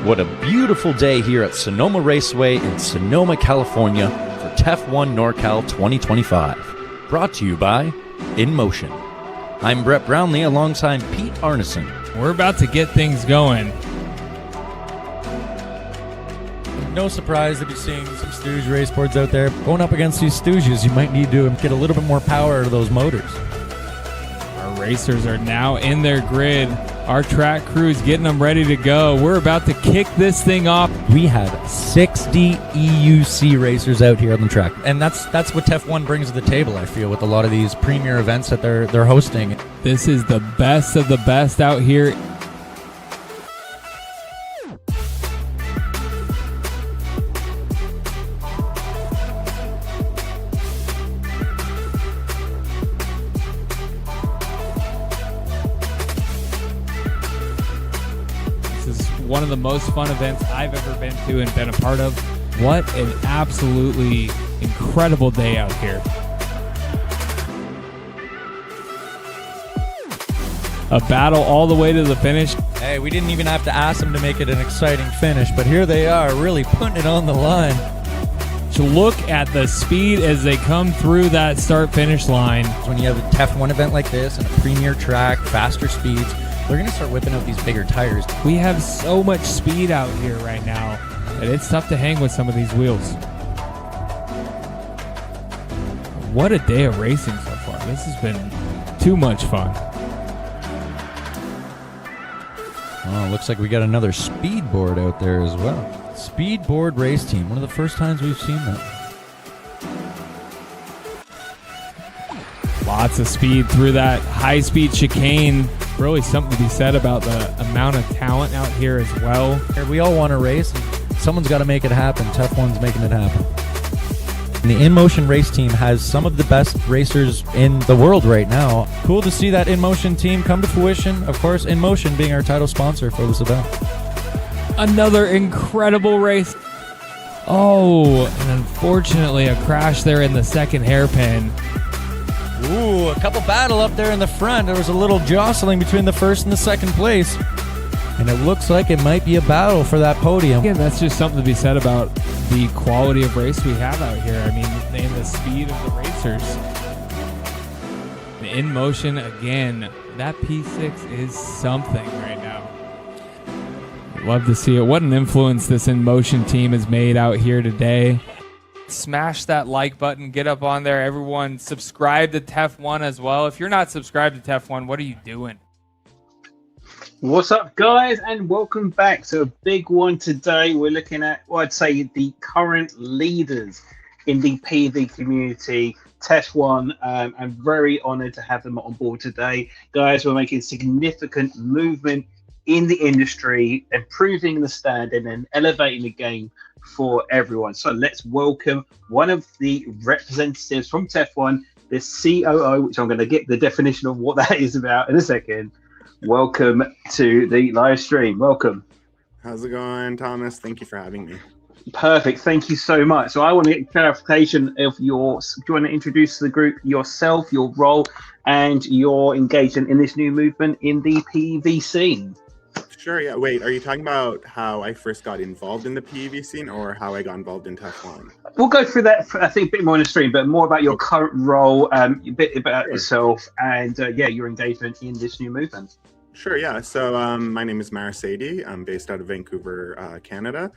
What a beautiful day here at Sonoma Raceway in Sonoma, California for TEF1 NorCal 2025. Brought to you by In Motion. I'm Brett Brownlee alongside Pete Arneson. We're about to get things going. No surprise to be seeing some Stooge race boards out there. Going up against these Stooges, you might need to get a little bit more power out of those motors. Our racers are now in their grid. Our track crew is getting them ready to go. We're about to kick this thing off. We have 60 EUC racers out here on the track, and that's what TEF1 brings to the table, I feel, with a lot of these premier events that they're hosting. This is the best of the best out here. One of the most fun events I've ever been to and been a part of. What an absolutely incredible day out here. A battle all the way to the finish. Hey, we didn't even have to ask them to make it an exciting finish, but here they are, really putting it on the line. To look at the speed as they come through that start-finish line. When you have a TEF1 event like this and a premier track, faster speeds, they're going to start whipping out these bigger tires. We have so much speed out here right now that it's tough to hang with some of these wheels. What a day of racing so far. This has been too much fun. Oh, looks like we got another speed board out there as well. Speed board race team. One of the first times we've seen that. Lots of speed through that high-speed chicane. Really something to be said about the amount of talent out here as well. We all want to race. Someone's got to make it happen. TEF1's making it happen. And the In Motion race team has some of the best racers in the world right now. Cool to see that In Motion team come to fruition. Of course, In Motion being our title sponsor for this event. Another incredible race. Oh, and unfortunately a crash there in the second hairpin. Ooh, a couple battle up there in the front. There was a little jostling between the first and the second place. And it looks like it might be a battle for that podium. Again, that's just something to be said about the quality of race we have out here. I mean, and the speed of the racers. The In Motion, again, that P6 is something right now. Love to see it. What an influence this In Motion team has made out here today. Smash that like button, get up on there. Everyone subscribe to TEF1 as well. If you're not subscribed to TEF1, what are you doing? What's up, guys, and welcome back to a big one today. We're looking at, well, I'd say, the current leaders in the PV community, TEF1. I'm very honored to have them on board today. Guys, we're making significant movement in the industry, improving the standard and elevating the game for everyone. So let's welcome one of the representatives from TEF1, the COO, which I'm going to get the definition of what that is about in a second. Welcome to the live stream. Welcome. How's it going, Thomas? Thank you for having me. Perfect. Thank you so much. So I want to get clarification of do you want to introduce the group yourself, your role, and your engagement in this new movement in the PV scene? Sure, yeah. Wait, are you talking about how I first got involved in the PEV scene or how I got involved in TEF1? We'll go through that, I think, a bit more in the stream, but more about your current role, a bit about yourself, and, your engagement in this new movement. Sure, yeah. So my name is Mara Sadie. I'm based out of Vancouver, Canada,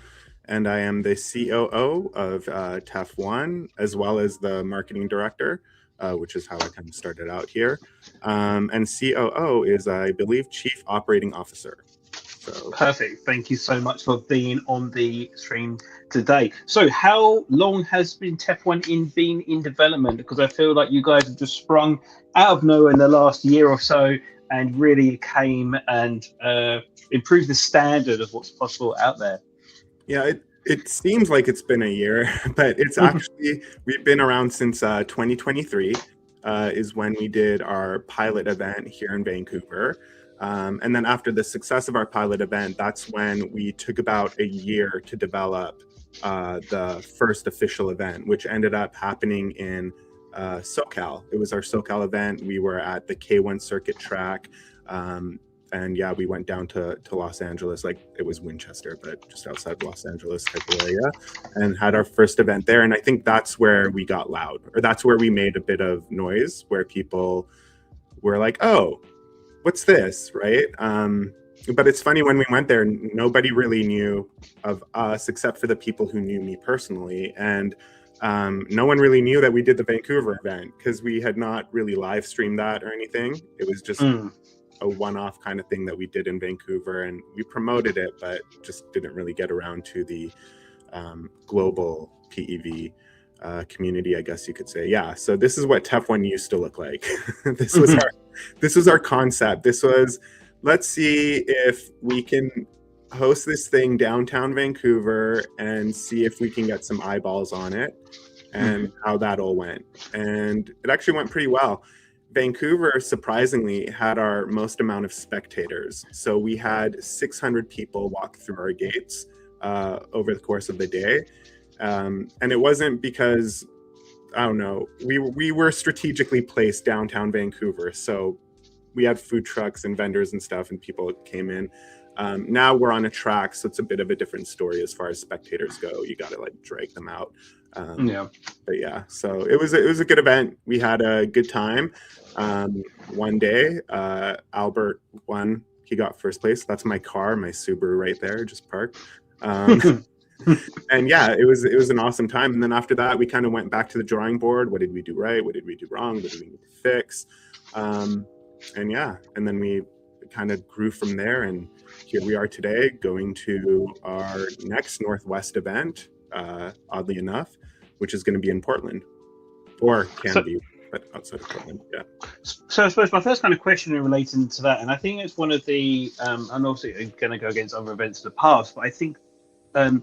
and I am the COO of TEF1, as well as the marketing director, which is how I kind of started out here. And COO is, I believe, Chief Operating Officer. So. Perfect. Thank you so much for being on the stream today. So how long has been TEF1 been in development? Because I feel like you guys have just sprung out of nowhere in the last year or so and really came and improved the standard of what's possible out there. Yeah, it seems like it's been a year, but it's actually, we've been around since 2023 is when we did our pilot event here in Vancouver. And then after the success of our pilot event, that's when we took about a year to develop the first official event, which ended up happening in SoCal. It was our SoCal event. We were at the K1 circuit track. And yeah, we went down to Los Angeles, like it was Winchester, but just outside Los Angeles type of area, and had our first event there. And I think that's where we got loud, or that's where we made a bit of noise, where people were like, oh, what's this, right? But it's funny, when we went there, nobody really knew of us except for the people who knew me personally. And no one really knew that we did the Vancouver event, because we had not really live streamed that or anything. It was just a one-off kind of thing that we did in Vancouver, and we promoted it, but just didn't really get around to the global PEV community, I guess you could say. Yeah, so this is what TEF1 used to look like. This was our concept. This was, let's see if we can host this thing downtown Vancouver and see if we can get some eyeballs on it, and how that all went. And it actually went pretty well. Vancouver, surprisingly, had our most amount of spectators. So we had 600 people walk through our gates over the course of the day. And it wasn't because, I don't know, we were strategically placed downtown Vancouver. So we had food trucks and vendors and stuff, and people came in. Now we're on a track, so it's a bit of a different story as far as spectators go. You got to like drag them out. But yeah, so it was a good event. We had a good time. One day, Albert won. He got first place. That's my car, my Subaru right there, just parked. And yeah, it was an awesome time. And then after that, we kind of went back to the drawing board. What did we do right? What did we do wrong? What did we need to fix? And yeah, and then we kind of grew from there. And here we are today, going to our next Northwest event, oddly enough, which is going to be in Portland, or can be, but outside of Portland. Yeah. So I suppose my first kind of question in relating to that, and I think it's one of the, and obviously going to go against other events of the past, but I think, are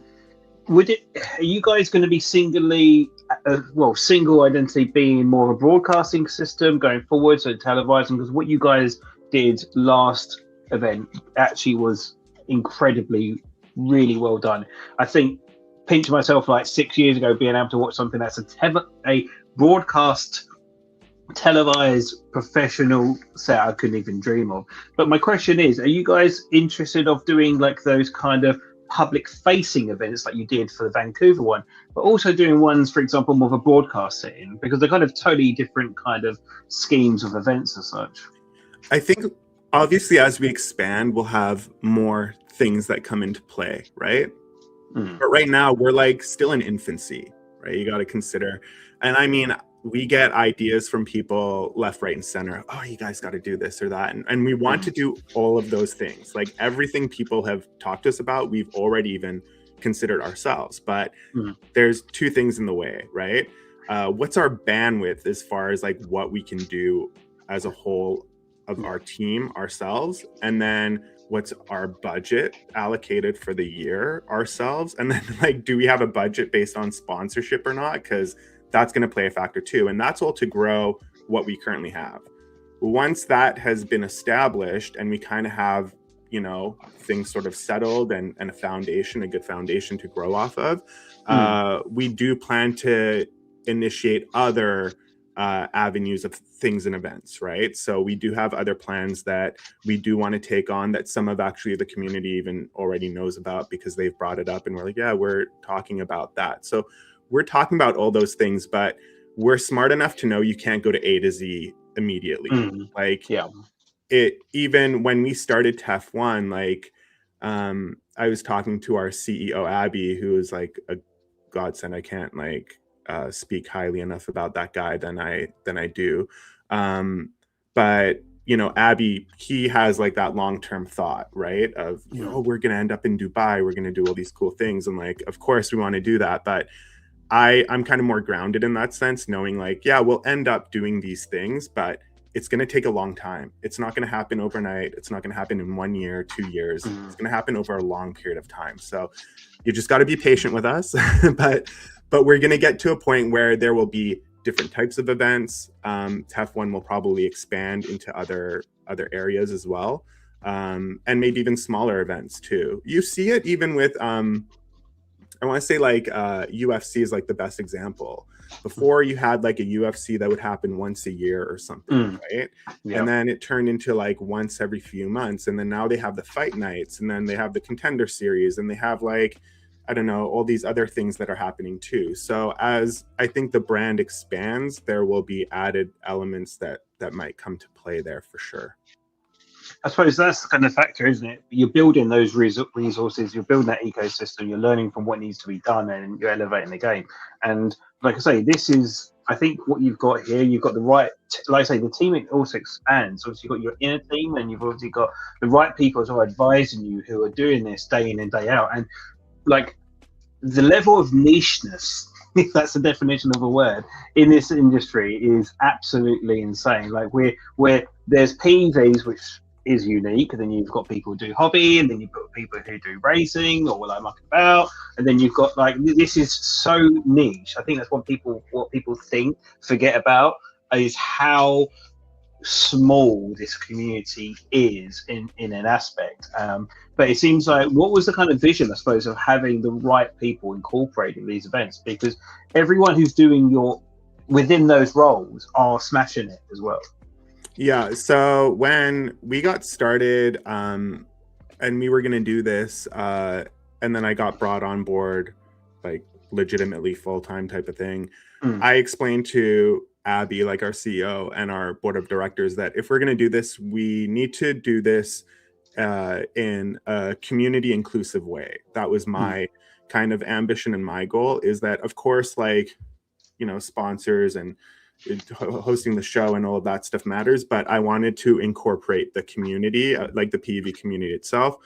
you guys going to be single identity being more of a broadcasting system going forward, so televising? Because what you guys did last event actually was incredibly, really well done. I think, pinch myself, like 6 years ago, being able to watch something that's a broadcast, televised, professional set, I couldn't even dream of. But my question is, are you guys interested of doing like those kind of public facing events like you did for the Vancouver one, but also doing ones, for example, more of a broadcast setting, because they're kind of totally different kind of schemes of events as such? I think obviously as we expand, we'll have more things that come into play, right? But right now we're like still in infancy, right? You got to consider. And I mean, we get ideas from people left, right, and center. Oh, you guys got to do this or that. And we want to do all of those things. Like everything people have talked to us about, we've already even considered ourselves. But there's two things in the way, right? What's our bandwidth as far as like what we can do as a whole of our team ourselves? And then what's our budget allocated for the year ourselves? And then like, do we have a budget based on sponsorship or not? Because that's going to play a factor too. And that's all to grow what we currently have. Once that has been established and we kind of have, you know, things sort of settled and a foundation, a good foundation to grow off of, we do plan to initiate other avenues of things and events, right? So we do have other plans that we do want to take on that some of actually the community even already knows about, because they've brought it up and we're like, yeah, we're talking about that. So we're talking about all those things, but we're smart enough to know you can't go to A to Z immediately. Even when we started TEF1, like I was talking to our CEO Abby, who is like a godsend. I can't like speak highly enough about that guy than I do. But you know, Abby, he has like that long-term thought, right? Of, you know, we're going to end up in Dubai. We're going to do all these cool things. And like, of course we want to do that. But I'm kind of more grounded in that sense, knowing like, yeah, we'll end up doing these things, but it's going to take a long time. It's not going to happen overnight. It's not going to happen in 1 year, 2 years. It's going to happen over a long period of time. So you just got to be patient with us. But we're going to get to a point where there will be different types of events. TEF1 will probably expand into other areas as well. And maybe even smaller events too. You see it even with, I want to say like UFC is like the best example. Before you had like a UFC that would happen once a year or something, right? Yeah. And then it turned into like once every few months. And then now they have the fight nights, and then they have the contender series, and they have like, I don't know, all these other things that are happening too. So as I think the brand expands, there will be added elements that might come to play there for sure. I suppose that's the kind of factor, isn't it? You're building those resources, you're building that ecosystem, you're learning from what needs to be done, and you're elevating the game. And like I say, this is, I think, what you've got here. You've got the right, like I say, the team also expands. Obviously, you've got your inner team, and you've obviously got the right people who are advising you, who are doing this day in and day out. And like the level of nicheness, if that's the definition of a word, in this industry is absolutely insane. Like where there's PVs, which is unique, and then you've got people who do hobby, and then you've got people who do racing or like mucking about, and then you've got like, this is so niche. I think that's what people forget about is how small this community is in an aspect. But it seems like, what was the kind of vision, I suppose, of having the right people incorporating these events? Because everyone who's doing within those roles are smashing it as well. Yeah, so when we got started, and we were going to do this, and then I got brought on board, like legitimately full-time type of thing, I explained to Abby, like our CEO and our board of directors, that if we're going to do this, we need to do this in a community inclusive way. That was my kind of ambition, and my goal is that, of course, like, you know, sponsors and hosting the show and all of that stuff matters, but I wanted to incorporate the community, like the PEV community itself,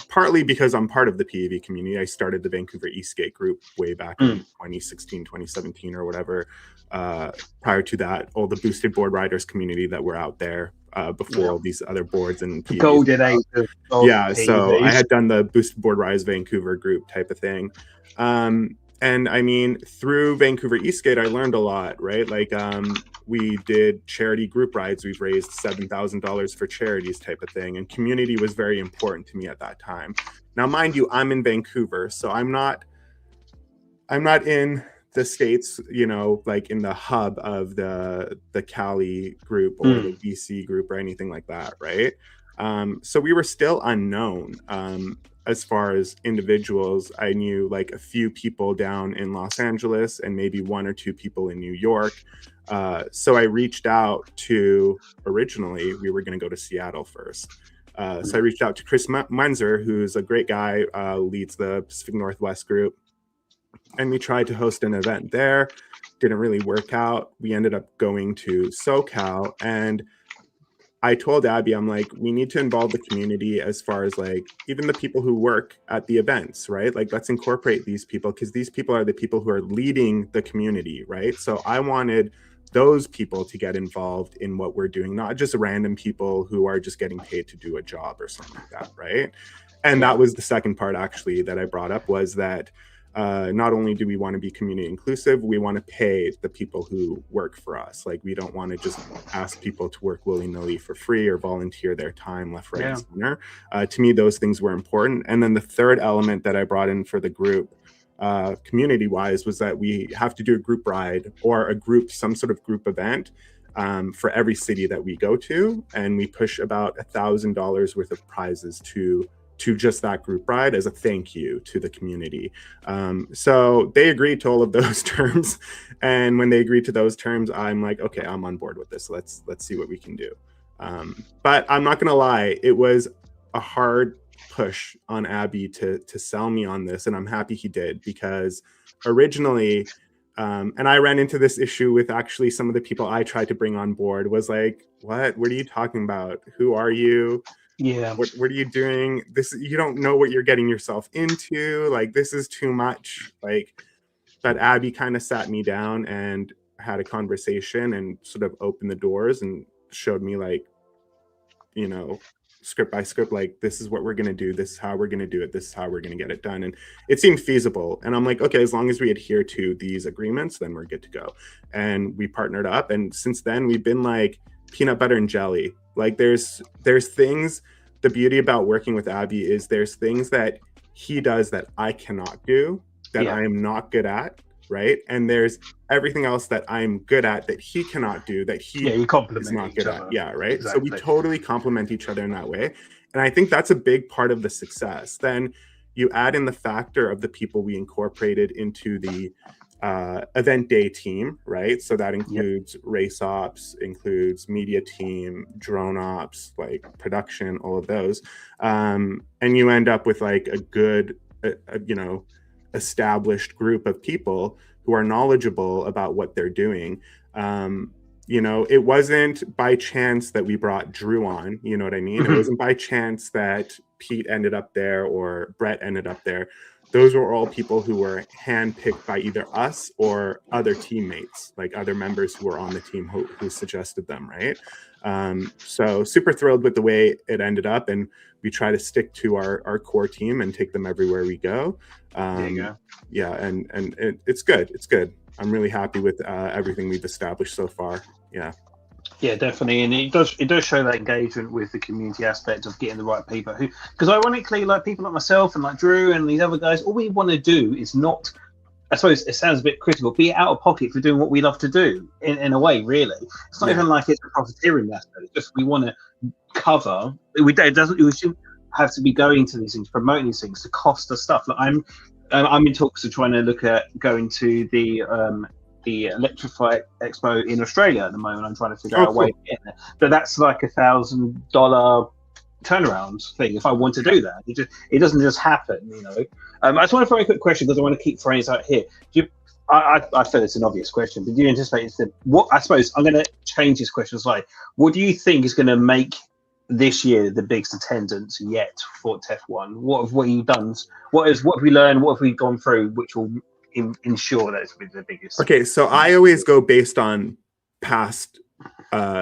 partly because I'm part of the PEV community. I started the Vancouver e-skate group way back in 2016, 2017 or whatever. Prior to that, all the boosted board riders community that were out there before all these other boards and PEVs. Golden age of PEVs. So I had done the boosted board riders Vancouver group type of thing. And I mean, through Vancouver e-skate, I learned a lot, right? Like, we did charity group rides. We've raised $7,000 for charities type of thing. And community was very important to me at that time. Now, mind you, I'm in Vancouver, so I'm not in the States, you know, like in the hub of the Cali group or the BC group or anything like that, right? So we were still unknown. As far as individuals, I knew like a few people down in Los Angeles and maybe one or two people in New York. So I reached out to, originally, we were going to go to Seattle first. So I reached out to Chris Munzer, who's a great guy, leads the Pacific Northwest group. And we tried to host an event there. Didn't really work out. We ended up going to SoCal, and I told Abby, I'm like, we need to involve the community as far as like even the people who work at the events, right? Like, let's incorporate these people, because these people are the people who are leading the community, right? So I wanted those people to get involved in what we're doing, not just random people who are just getting paid to do a job or something like that, right? And that was the second part actually that I brought up, was that not only do we want to be community inclusive, we want to pay the people who work for us. Like, we don't want to just ask people to work willy-nilly for free or volunteer their time left, right, and center. To me, those things were important. And then the third element that I brought in for the group, community-wise, was that we have to do a group ride or some sort of group event for every city that we go to. And we push about $1,000 worth of prizes to just that group ride as a thank you to the community. So they agreed to all of those terms. And when they agreed to those terms, I'm like, okay, I'm on board with this. Let's see what we can do. But I'm not going to lie, it was a hard push on Abby to sell me on this. And I'm happy he did, because originally, and I ran into this issue with actually some of the people I tried to bring on board, was like, what are you talking about? Who are you? Yeah. What are you doing? You don't know what you're getting yourself into. Like, this is too much. Like, but Abby kind of sat me down and had a conversation and sort of opened the doors and showed me, like, you know, script by script, like, this is what we're going to do. This is how we're going to do it. This is how we're going to get it done. And it seemed feasible. And I'm like, okay, as long as we adhere to these agreements, then we're good to go. And we partnered up. And since then, we've been like peanut butter and jelly. Like, there's things, the beauty about working with Abby is there's things that he does that I cannot do, that I am not good at. right? And there's everything else that I'm good at that he cannot do, that he you is complement not each good other. at. Yeah, right. So we Exactly. totally complement each other in that way. And I think that's a big part of the success. Then you add in the factor of the people we incorporated into the event day team, right? So that includes race ops, includes media team, drone ops, like production, all of those. And you end up with like a good, established group of people who are knowledgeable about what they're doing. It wasn't by chance that we brought Drew on, you know what I mean? It wasn't by chance that Pete ended up there or Brett ended up there. Those were all people who were handpicked by either us or other teammates, like other members who were on the team who suggested them, right? So super thrilled with the way it ended up, and we try to stick to our core team and take them everywhere we go. There you go. Yeah, and it's good. It's good. I'm really happy with everything we've established so far. Yeah. Yeah, definitely, and it does show that engagement with the community aspect of getting the right people. Because ironically, like people like myself and like Drew and these other guys, all we want to do is not. I suppose it sounds a bit critical, be out of pocket for doing what we love to do. In a way, really, it's not even like it's a profiteering aspect. It's just we want to cover. We shouldn't have to be going to these things, promoting these things to cost us stuff. Like I'm in talks of trying to look at going to the Electrify Expo in Australia at the moment. I'm trying to figure out a way to get there. But that's like $1,000 turnaround thing if I want to do that. It doesn't just happen, you know. I just want to throw a quick question because I want to keep throwing this out here. I feel it's an obvious question, but do you anticipate what I suppose I'm going to change this question slightly. What do you think is going to make this year the biggest attendance yet for TEF1? What have you done? What have we learned? What have we gone through which will ensure that it's the biggest? Okay, so I always go based on past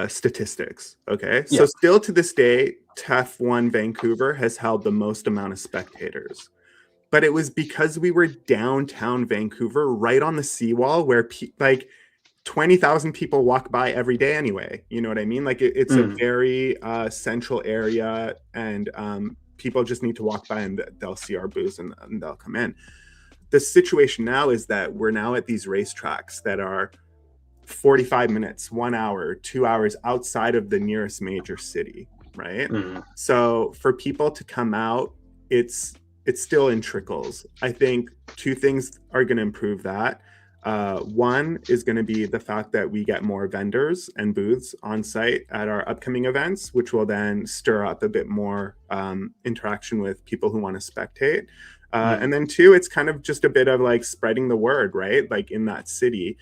statistics. Okay, so still to this day, TEF1 Vancouver has held the most amount of spectators, but it was because we were downtown Vancouver, right on the seawall, where like 20,000 people walk by every day anyway. You know what I mean? Like it's a very central area, and people just need to walk by and they'll see our booths and they'll come in. The situation now is that we're now at these racetracks that are 45 minutes, 1 hour, 2 hours outside of the nearest major city, right? So for people to come out, it's still in trickles. I think two things are going to improve that. One is going to be the fact that we get more vendors and booths on site at our upcoming events, which will then stir up a bit more interaction with people who want to spectate. And then two, it's kind of just a bit of like spreading the word, right? Like in that city.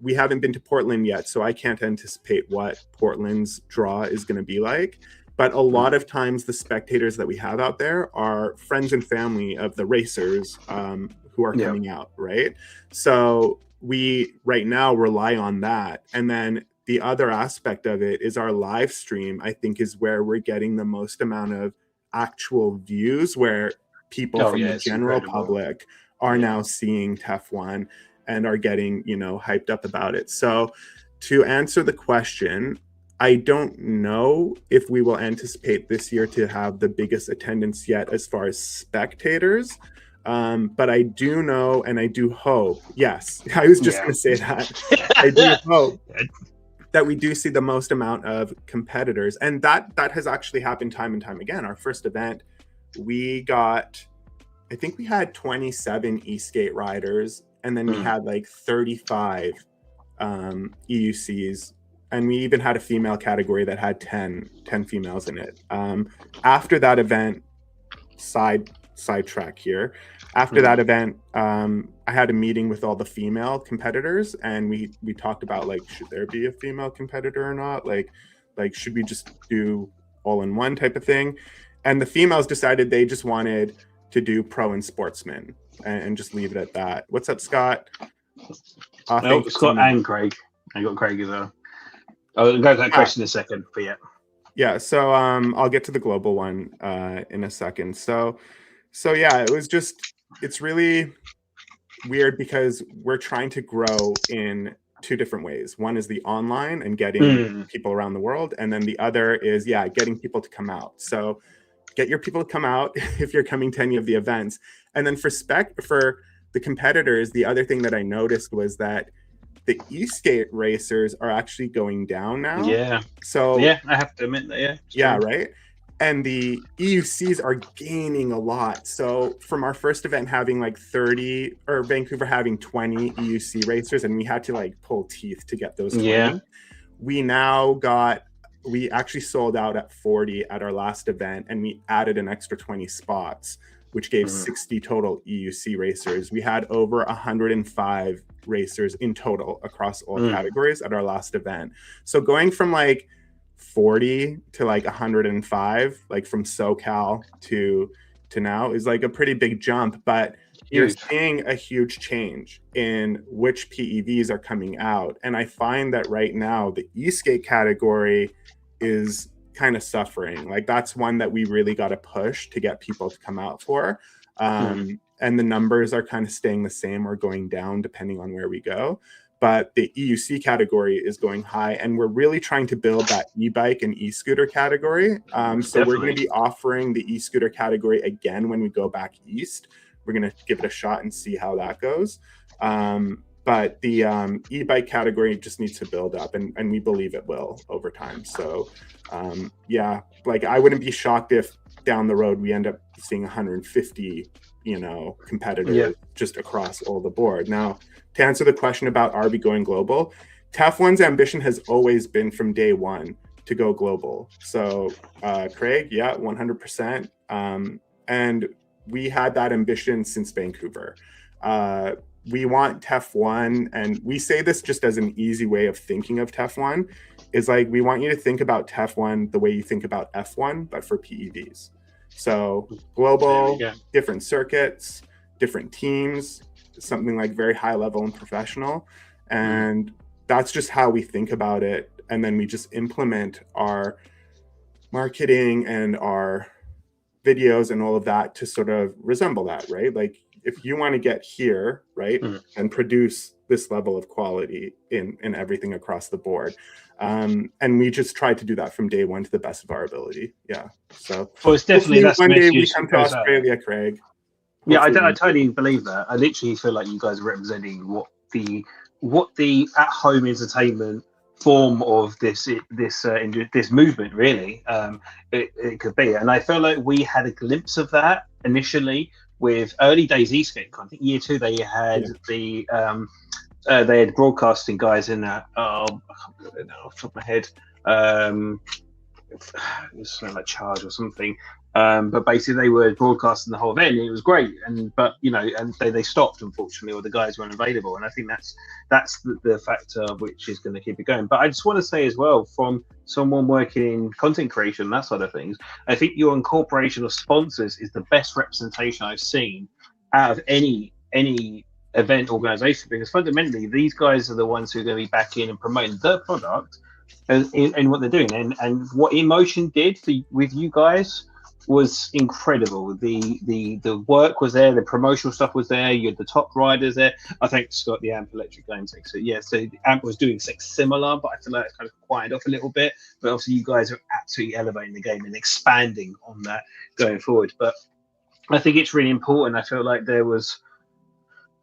We haven't been to Portland yet, so I can't anticipate what Portland's draw is going to be like. But a lot of times the spectators that we have out there are friends and family of the racers who are coming out, right? So we right now rely on that. And then the other aspect of it is our live stream, I think, is where we're getting the most amount of actual views, where people from the general public are now seeing TEF1 and are getting, hyped up about it. So to answer the question, I don't know if we will anticipate this year to have the biggest attendance yet as far as spectators. But I do know, and I do hope, yes, I was just going to say that. I do hope that we do see the most amount of competitors. And that has actually happened time and time again. Our first event, I think we had 27 e-skate riders, and then we had like 35 EUCs. And we even had a female category that had 10 females in it. After that event, sidetrack here. After that event, I had a meeting with all the female competitors, and we talked about like, should there be a female competitor or not? Like should we just do all in one type of thing? And the females decided they just wanted to do pro and sportsman and just leave it at that. What's up, Scott? Scott and Craig. I got Craig as well. I'll go to that question in a second, but yeah. So I'll get to the global one in a second. So yeah, it's really weird because we're trying to grow in two different ways. One is the online and getting people around the world, and then the other is getting people to come out. So get your people to come out if you're coming to any of the events, and then for the competitors, the other thing that I noticed was that the e-skate racers are actually going down now. Yeah. So yeah, I have to admit that. Yeah. It's yeah, true. right. And the EUCs are gaining a lot. So from our first event having like 30, or Vancouver having 20 EUC racers, and we had to like pull teeth to get those 20. Yeah. We actually sold out at 40 at our last event, and we added an extra 20 spots, which gave 60 total EUC racers. We had over 105 racers in total across all categories at our last event. So going from like 40 to like 105, like from SoCal to now, is like a pretty big jump, but you're seeing a huge change in which PEVs are coming out. And I find that right now the e-skate category is kind of suffering. Like that's one that we really got to push to get people to come out for. And the numbers are kind of staying the same or going down depending on where we go. But the EUC category is going high, and we're really trying to build that e-bike and e-scooter category. So we're going to be offering the e-scooter category again when we go back east. We're going to give it a shot and see how that goes. But the e-bike category just needs to build up, and we believe it will over time. So yeah, like I wouldn't be shocked if down the road we end up seeing 150, competitors just across all the board. Now, to answer the question about are we going global, TEF1's ambition has always been from day one to go global. So Craig, yeah, 100%. And we had that ambition since Vancouver. We want TEF1, and we say this just as an easy way of thinking of TEF1, is like we want you to think about TEF1 the way you think about F1, but for PEVs. So global, different circuits, different teams, something like very high level and professional. And that's just how we think about it. And then we just implement our marketing and our videos and all of that to sort of resemble that, right? Like if you want to get here, right, and produce this level of quality in everything across the board. And we just tried to do that from day one to the best of our ability. Yeah. So well, it's definitely that's one day we come to Australia, Craig. Hopefully. Yeah, I totally believe that. I literally feel like you guys are representing what the at-home entertainment form of this movement really it could be. And I feel like we had a glimpse of that initially with early days eSkate. I think year 2 they had they had broadcasting guys in that. I can't remember it now off the top of my head. It was something like Charge or something. But basically they were broadcasting the whole event, and it was great. But and they stopped, unfortunately, or the guys weren't available. And I think that's the factor which is going to keep it going. But I just want to say as well, from someone working in content creation, that side of things, I think your incorporation of sponsors is the best representation I've seen out of any event organization, because fundamentally these guys are the ones who are going to be backing and promoting the product and what they're doing. And what Emotion did with you guys was incredible. The work was there, the promotional stuff was there, you had the top riders there. I think Scott, the Amp Electric Games thing. So the Amp was doing something similar, but I feel like it's kind of quieted off a little bit. But obviously you guys are absolutely elevating the game and expanding on that going forward. But I think it's really important. I feel like there was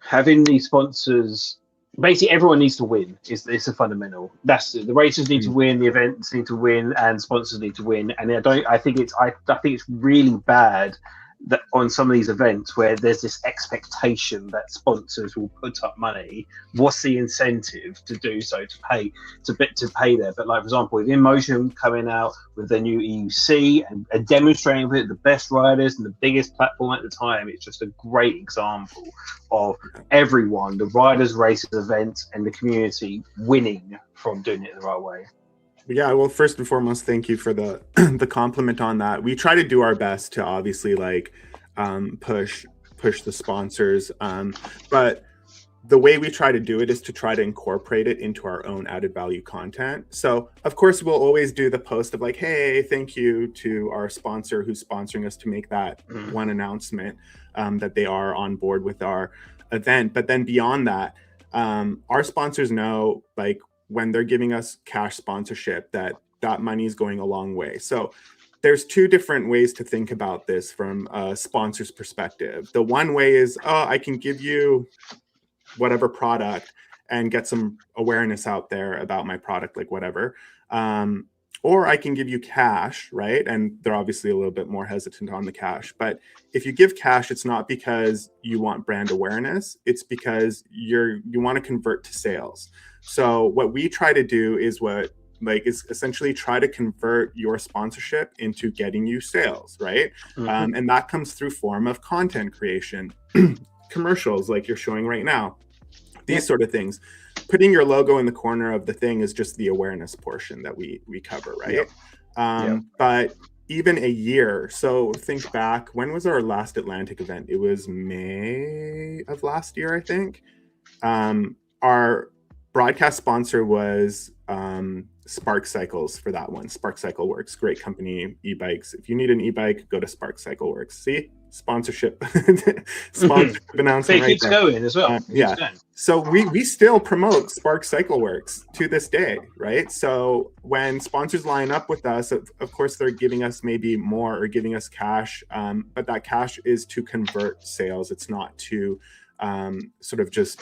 having these sponsors. Basically, everyone needs to win. It's a fundamental. That's the racers need to win, the events need to win, and sponsors need to win. And I think it's really bad that on some of these events where there's this expectation that sponsors will put up money. What's the incentive to do so, to pay there? But like, for example, with InMotion coming out with their new EUC and demonstrating with it the best riders and the biggest platform at the time, it's just a great example of everyone, the riders, races, events, and the community winning from doing it the right way. Yeah, well, first and foremost, thank you for the the compliment on that. We try to do our best to obviously push the sponsors, but the way we try to do it is to try to incorporate it into our own added value content. So of course we'll always do the post of like, hey, thank you to our sponsor who's sponsoring us to make that one announcement that they are on board with our event. But then beyond that, our sponsors know, like, when they're giving us cash sponsorship, that money is going a long way. So there's two different ways to think about this from a sponsor's perspective. The one way is, oh, I can give you whatever product and get some awareness out there about my product, like whatever. Or I can give you cash, right? And they're obviously a little bit more hesitant on the cash. But if you give cash, it's not because you want brand awareness. It's because you want to convert to sales. So what we try to do is is essentially try to convert your sponsorship into getting you sales, right? And that comes through form of content creation, commercials like you're showing right now, these sort of things. Putting your logo in the corner of the thing is just the awareness portion that we cover, right? But even a year, so think back, when was our last Atlantic event? It was May of last year, I think. Our broadcast sponsor was Spark Cycles for that one. Spark Cycle Works, great company, e-bikes. If you need an e-bike, go to Spark Cycle Works. See, sponsorship announcement. So it keeps going as well. So we still promote Spark Cycle Works to this day, right? So when sponsors line up with us, of course they're giving us maybe more or giving us cash, but that cash is to convert sales. It's not to sort of just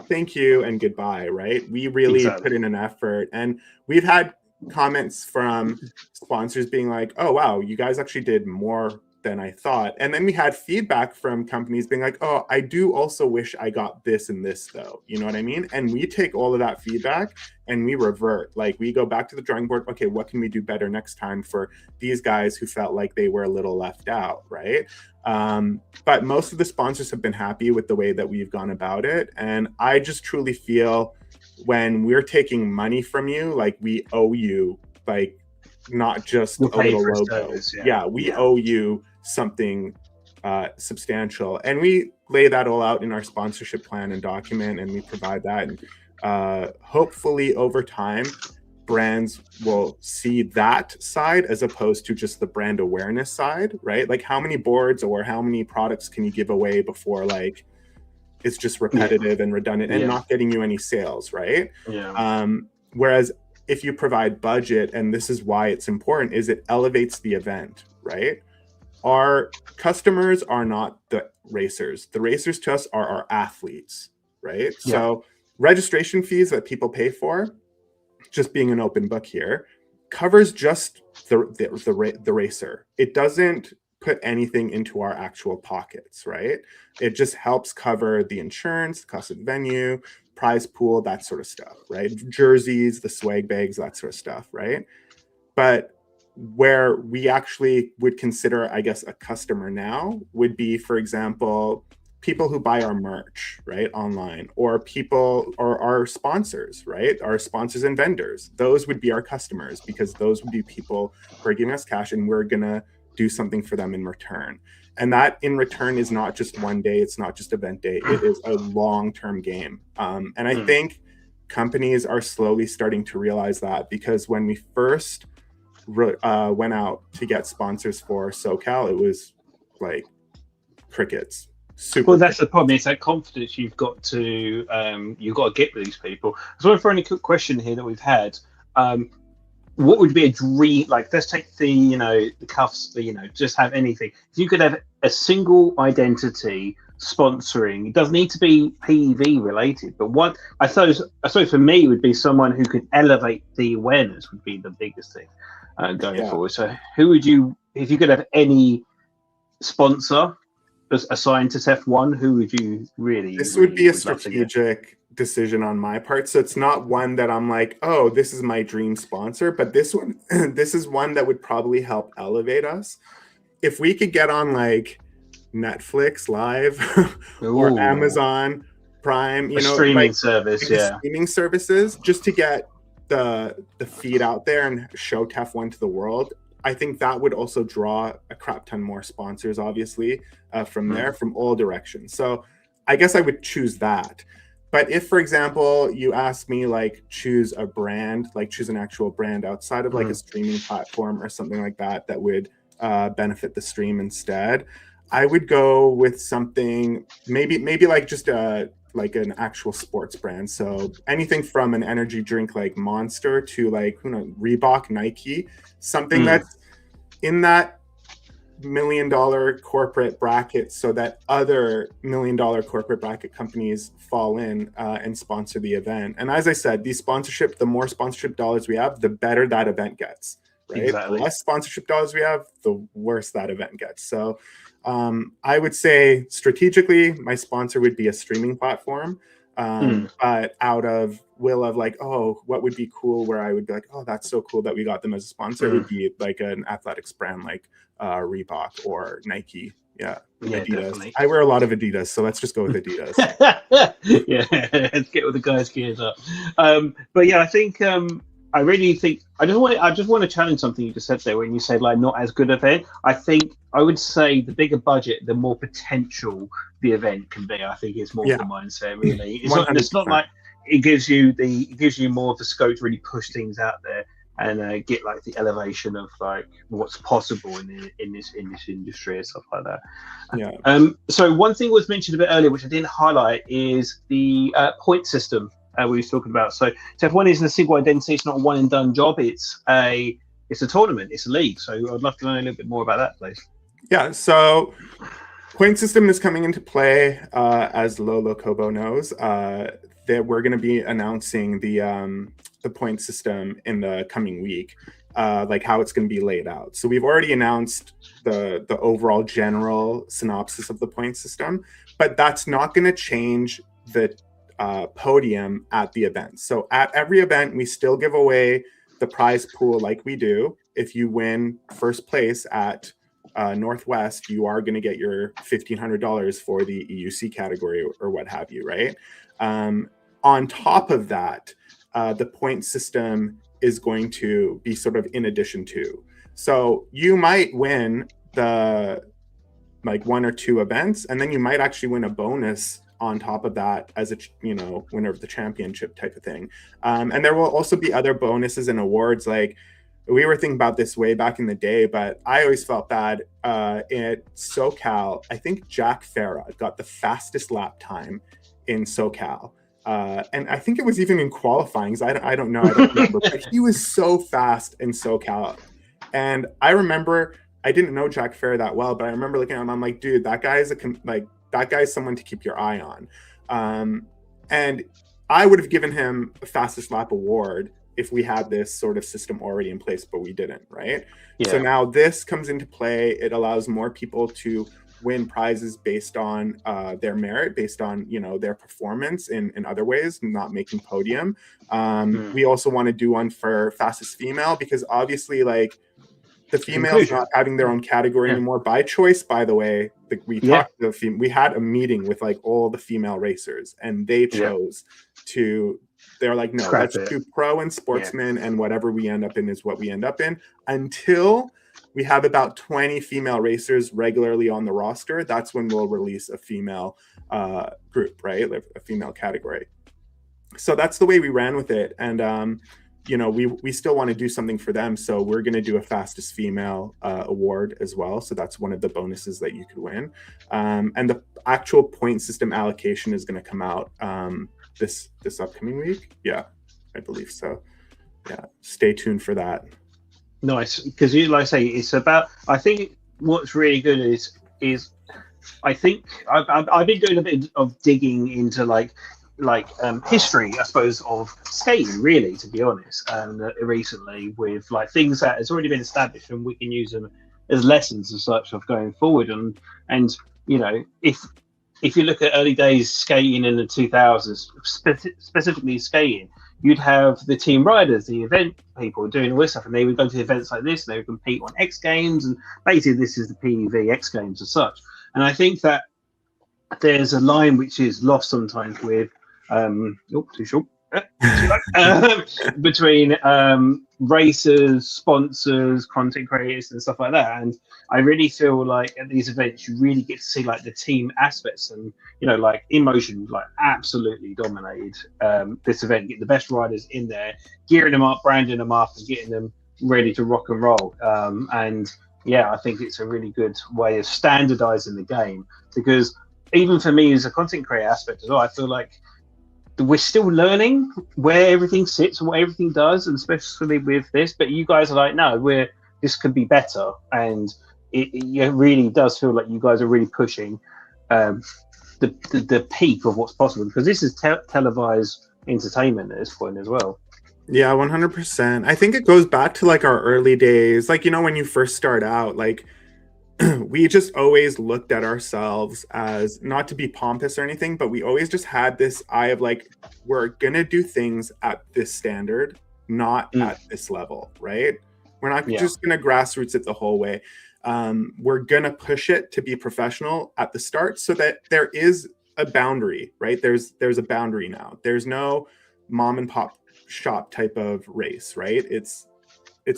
thank you and goodbye, right? We really put in an effort, and we've had comments from sponsors being like, oh wow, you guys actually did more than I thought. And then we had feedback from companies being like, oh, I do also wish I got this and this though. You know what I mean? And we take all of that feedback and we revert. Like we go back to the drawing board. Okay, what can we do better next time for these guys who felt like they were a little left out, right? But most of the sponsors have been happy with the way that we've gone about it. And I just truly feel when we're taking money from you, like we owe you, like not just a little logo. We owe you something substantial, and we lay that all out in our sponsorship plan and document, and we provide that, and hopefully over time brands will see that side as opposed to just the brand awareness side, right? Like how many boards or how many products can you give away before like it's just repetitive and redundant and not getting you any sales, right? Whereas if you provide budget, and this is why it's important, is it elevates the event, right? Our customers are not the racers. The racers to us are our athletes, right? So registration fees that people pay for, just being an open book here, covers just the racer. It doesn't put anything into our actual pockets, right? It just helps cover the insurance, the cost of the venue, prize pool, that sort of stuff, right? Jerseys, the swag bags, that sort of stuff, right? But where we actually would consider, I guess, a customer now would be, for example, people who buy our merch, right, online, or people or our sponsors, right? Our sponsors and vendors. Those would be our customers because those would be people who are giving us cash and we're gonna do something for them in return. And that in return is not just one day, it's not just event day, it is a long-term game. And I think companies are slowly starting to realize that, because when we first went out to get sponsors for SoCal, it was like crickets. Well, that's the problem. It's that confidence you've got to get with these people. So, I throw in a quick question here that we've had. What would be a dream? Like, let's take the cuffs. Just have anything. If you could have a single identity sponsoring, it doesn't need to be PEV related, but what I suppose for me would be someone who could elevate the awareness would be the biggest thing going forward. So, who would you, if you could have any sponsor assigned to TEF1, who would you really? This would be a strategic decision on my part. So it's not one that I'm like, oh, this is my dream sponsor, but this is one that would probably help elevate us. If we could get on like Netflix Live or Amazon Prime, streaming service, streaming services, just to get the feed out there and show TEF1 to the world. I think that would also draw a crap ton more sponsors, obviously, from there, from all directions. So I guess I would choose that. But if, for example, you ask me, like, choose a brand, like choose an actual brand outside of like a streaming platform or something like that, that would benefit the stream instead, I would go with something, maybe like just like an actual sports brand. So anything from an energy drink like Monster to like, Reebok, Nike, something that's in that $1 million corporate bracket, so that other $1 million corporate bracket companies fall in and sponsor the event. And as I said, the more sponsorship dollars we have, the better that event gets, right? Exactly. The less sponsorship dollars we have, the worse that event gets. So I would say strategically, my sponsor would be a streaming platform. But out of will of like, oh, what would be cool, where I would be like, oh, that's so cool that we got them as a sponsor, would be like an athletics brand like Reebok or Nike. Yeah, Adidas. Definitely. I wear a lot of Adidas, so let's just go with Adidas. Yeah, let's get all the guys geared up. But yeah, I think I really think I just want to challenge something you just said there when you said like not as good event. I think I would say the bigger budget, the more potential the event can be. I think it's more the mindset really. It's not like it gives you more of the scope to really push things out there and get like the elevation of like what's possible in this industry and stuff like that. Yeah. So one thing was mentioned a bit earlier, which I didn't highlight, is the point system we were talking about. So TEF1 isn't a single identity; it's not a one and done job. It's a tournament, it's a league. So I'd love to learn a little bit more about that, please. Yeah. So point system is coming into play, as Lolo Kobo knows. That we're going to be announcing the point system in the coming week, like how it's going to be laid out. So we've already announced the overall general synopsis of the point system, but that's not going to change the podium at the event. So at every event, we still give away the prize pool like we do. If you win first place at Northwest, you are going to get your $1,500 for the EUC category or what have you, right? On top of that, the point system is going to be sort of in addition to. So you might win the like one or two events, and then you might actually win a bonus on top of that as a winner of the championship type of thing. And there will also be other bonuses and awards. Like we were thinking about this way back in the day, but I always felt bad at SoCal. I think Jack Farah got the fastest lap time in SoCal. And I think it was even in qualifying. I don't know. I don't remember. But he was so fast in SoCal. And I remember, I didn't know Jack Farah that well, but I remember looking at him. I'm like, dude, that guy's someone to keep your eye on. And I would have given him a fastest lap award if we had this sort of system already in place, but we didn't, right? Yeah. So now this comes into play. It allows more people to win prizes based on their merit, based on their performance in other ways, not making podium. We also want to do one for fastest female, because obviously like the females not having their own category anymore by choice, by the way. We talked to we had a meeting with like all the female racers, and they chose to, they're like, no, let's do pro and sportsman, and whatever we end up in is what we end up in, until we have about 20 female racers regularly on the roster. That's when we'll release a female group, right? A female category. So that's the way we ran with it. And, we still want to do something for them. So we're going to do a fastest female award as well. So that's one of the bonuses that you could win. And the actual point system allocation is going to come out this upcoming week. Yeah, I believe so. Yeah, stay tuned for that. Nice, because you like I say, it's about. I think what's really good is I think I've been doing a bit of digging into like history, I suppose, of skating, really, to be honest, and recently with like things that has already been established, and we can use them as lessons and such of going forward. And if you look at early days skating in the 2000s, specifically skating, you'd have the team riders, the event people doing all this stuff, and they would go to events like this, and they would compete on X Games, and basically this is the PEV X Games as such. And I think that there's a line which is lost sometimes with between racers, sponsors, content creators, and stuff like that. And I really feel like at these events you really get to see like the team aspects, and like InMotion like absolutely dominated this event, get the best riders in there, gearing them up, branding them up, and getting them ready to rock and roll. And yeah, I think it's a really good way of standardizing the game, because even for me as a content creator aspect as well, I feel like we're still learning where everything sits and what everything does, and especially with this. But you guys are like, no, this could be better, and it really does feel like you guys are really pushing the peak of what's possible, because this is televised entertainment at this point as well. Yeah, 100%. I think it goes back to like our early days, like, you know, when you first start out, like we just always looked at ourselves as, not to be pompous or anything, but we always just had this eye of like, we're gonna do things at this standard, not at this level, right? We're not just gonna grassroots it the whole way. We're gonna push it to be professional at the start, so that there is a boundary, right? There's a boundary now. There's no mom and pop shop type of race, right? It's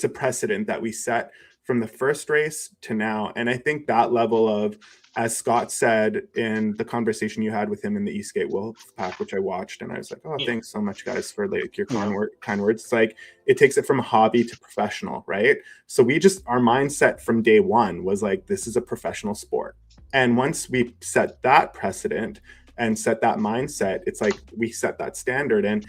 a precedent that we set from the first race to now. And I think that level of, as Scott said in the conversation you had with him in the Eastgate Wolf Pack, which I watched, and I was like, oh, thanks so much, guys, for like your kind words. It's like, it takes it from a hobby to professional, right? So our mindset from day one was like, this is a professional sport. And once we set that precedent and set that mindset, it's like we set that standard. And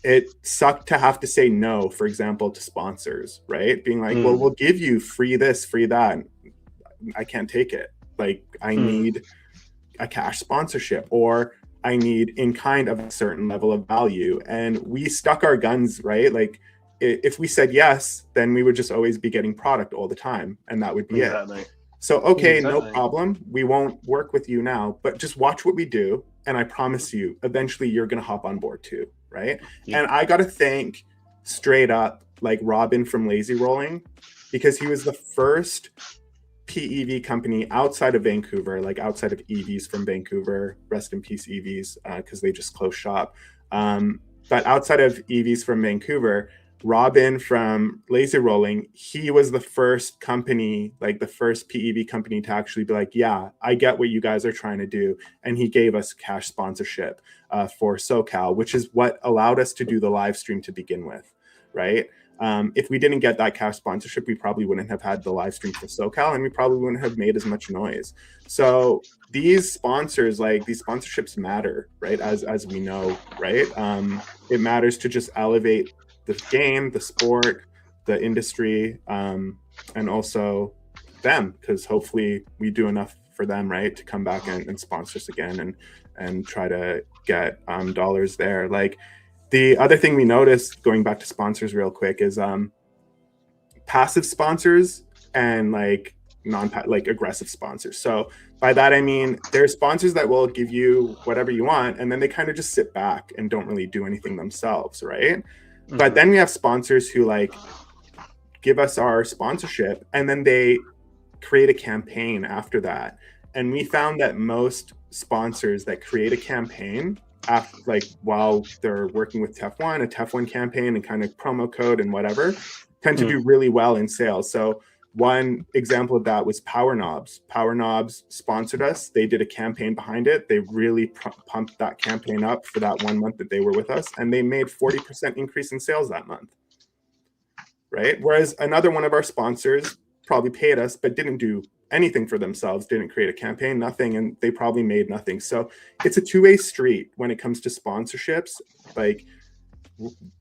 it sucked to have to say no, for example, to sponsors, right? Being like, well, we'll give you free this, free that. I can't take it. Like, I need a cash sponsorship, or I need in kind of a certain level of value. And we stuck our guns, right? Like, if we said yes, then we would just always be getting product all the time, and that would be it. So, okay, no problem. We won't work with you now, but just watch what we do. And I promise you, eventually you're going to hop on board too, right? Yeah. And I got to thank straight up, like, Robin from Lazy Rolling, because he was the first PEV company outside of Vancouver, like outside of EVs from Vancouver, rest in peace EVs, because they just closed shop. But outside of EVs from Vancouver, Robin from Lazy Rolling, he was the first company, like the first PEV company to actually be like, yeah, I get what you guys are trying to do. And he gave us cash sponsorship for SoCal, which is what allowed us to do the live stream to begin with, right? If we didn't get that cash sponsorship, we probably wouldn't have had the live stream for SoCal, and we probably wouldn't have made as much noise. So these sponsors, like, these sponsorships matter, right? As we know, right? It matters to just elevate the game, the sport, the industry, and also them, because hopefully we do enough for them, right, to come back and sponsor us again and try to get dollars there. Like, the other thing we noticed, going back to sponsors real quick, is passive sponsors and like aggressive sponsors. So by that I mean, there's sponsors that will give you whatever you want, and then they kind of just sit back and don't really do anything themselves, right? But then we have sponsors who like give us our sponsorship, and then they create a campaign after that. And we found that most sponsors that create a campaign after, like, while they're working with TEF1, a TEF1 campaign and kind of promo code and whatever, tend to do really well in sales. So one example of that was Power Knobs. Power Knobs sponsored us. They did a campaign behind it. They really pumped that campaign up for that 1 month that they were with us, and they made 40% increase in sales that month, right? Whereas another one of our sponsors probably paid us, but didn't do anything for themselves, didn't create a campaign, nothing, and they probably made nothing. So it's a two-way street when it comes to sponsorships. Like,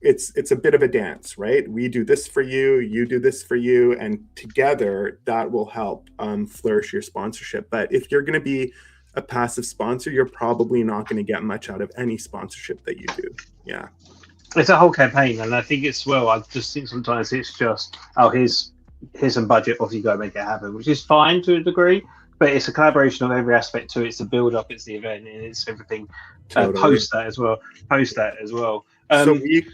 it's a bit of a dance, right? We do this for you, you do this for you, and together that will help flourish your sponsorship. But if you're going to be a passive sponsor, you're probably not going to get much out of any sponsorship that you do. Yeah, it's a whole campaign, and I think it's, well, I just think sometimes it's just, oh, here's some budget, off you go, make it happen, which is fine to a degree, but it's a collaboration of every aspect to it. It's the build up, it's the event, and it's everything. Totally. Post that as well. So we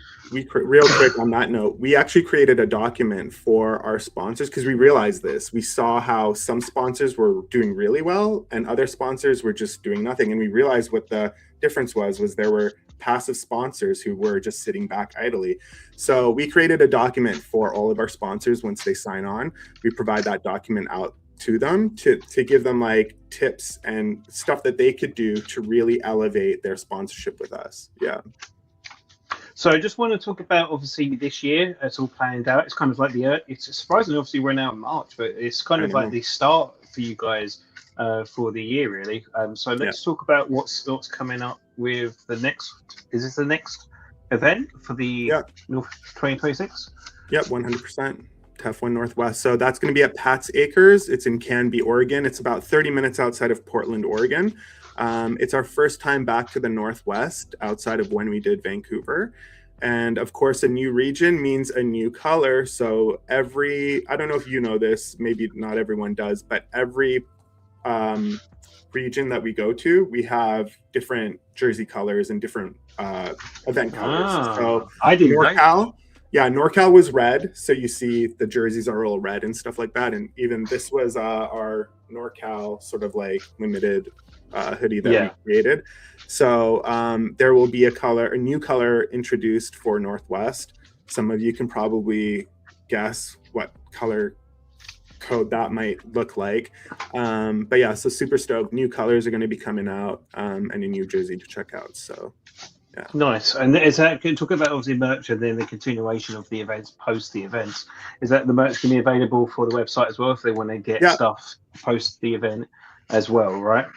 real quick on that note, we actually created a document for our sponsors because we realized this. We saw how some sponsors were doing really well and other sponsors were just doing nothing. And we realized what the difference was there were passive sponsors who were just sitting back idly. So we created a document for all of our sponsors. Once they sign on, we provide that document out to them to give them like tips and stuff that they could do to really elevate their sponsorship with us. Yeah. So I just want to talk about, obviously, this year. It's all planned out. It's kind of like it's surprising, obviously, we're now in March, but it's kind of like the start for you guys for the year, really. So let's talk about what's coming up with the next. Is this the next event for the North 2026? Yep, 100%. TEF1 Northwest. So that's going to be at Pat's Acres. It's in Canby, Oregon. It's about 30 minutes outside of Portland, Oregon. It's our first time back to the Northwest outside of when we did Vancouver. And of course, a new region means a new color. So I don't know if you know this, maybe not everyone does, but every region that we go to, we have different jersey colors and different event colors. So I didn't know. NorCal, yeah, NorCal was red. So you see the jerseys are all red and stuff like that. And even this was our NorCal sort of like limited hoodie that we created. So there will be a new color introduced for Northwest. Some of you can probably guess what color code that might look like. But yeah, so super stoked. New colors are going to be coming out and a new jersey to check out. So yeah. Nice. And is that, can talk about obviously merch and then the continuation of the events post the events? Is that the merch going to be available for the website as well if they want to get stuff post the event as well, right?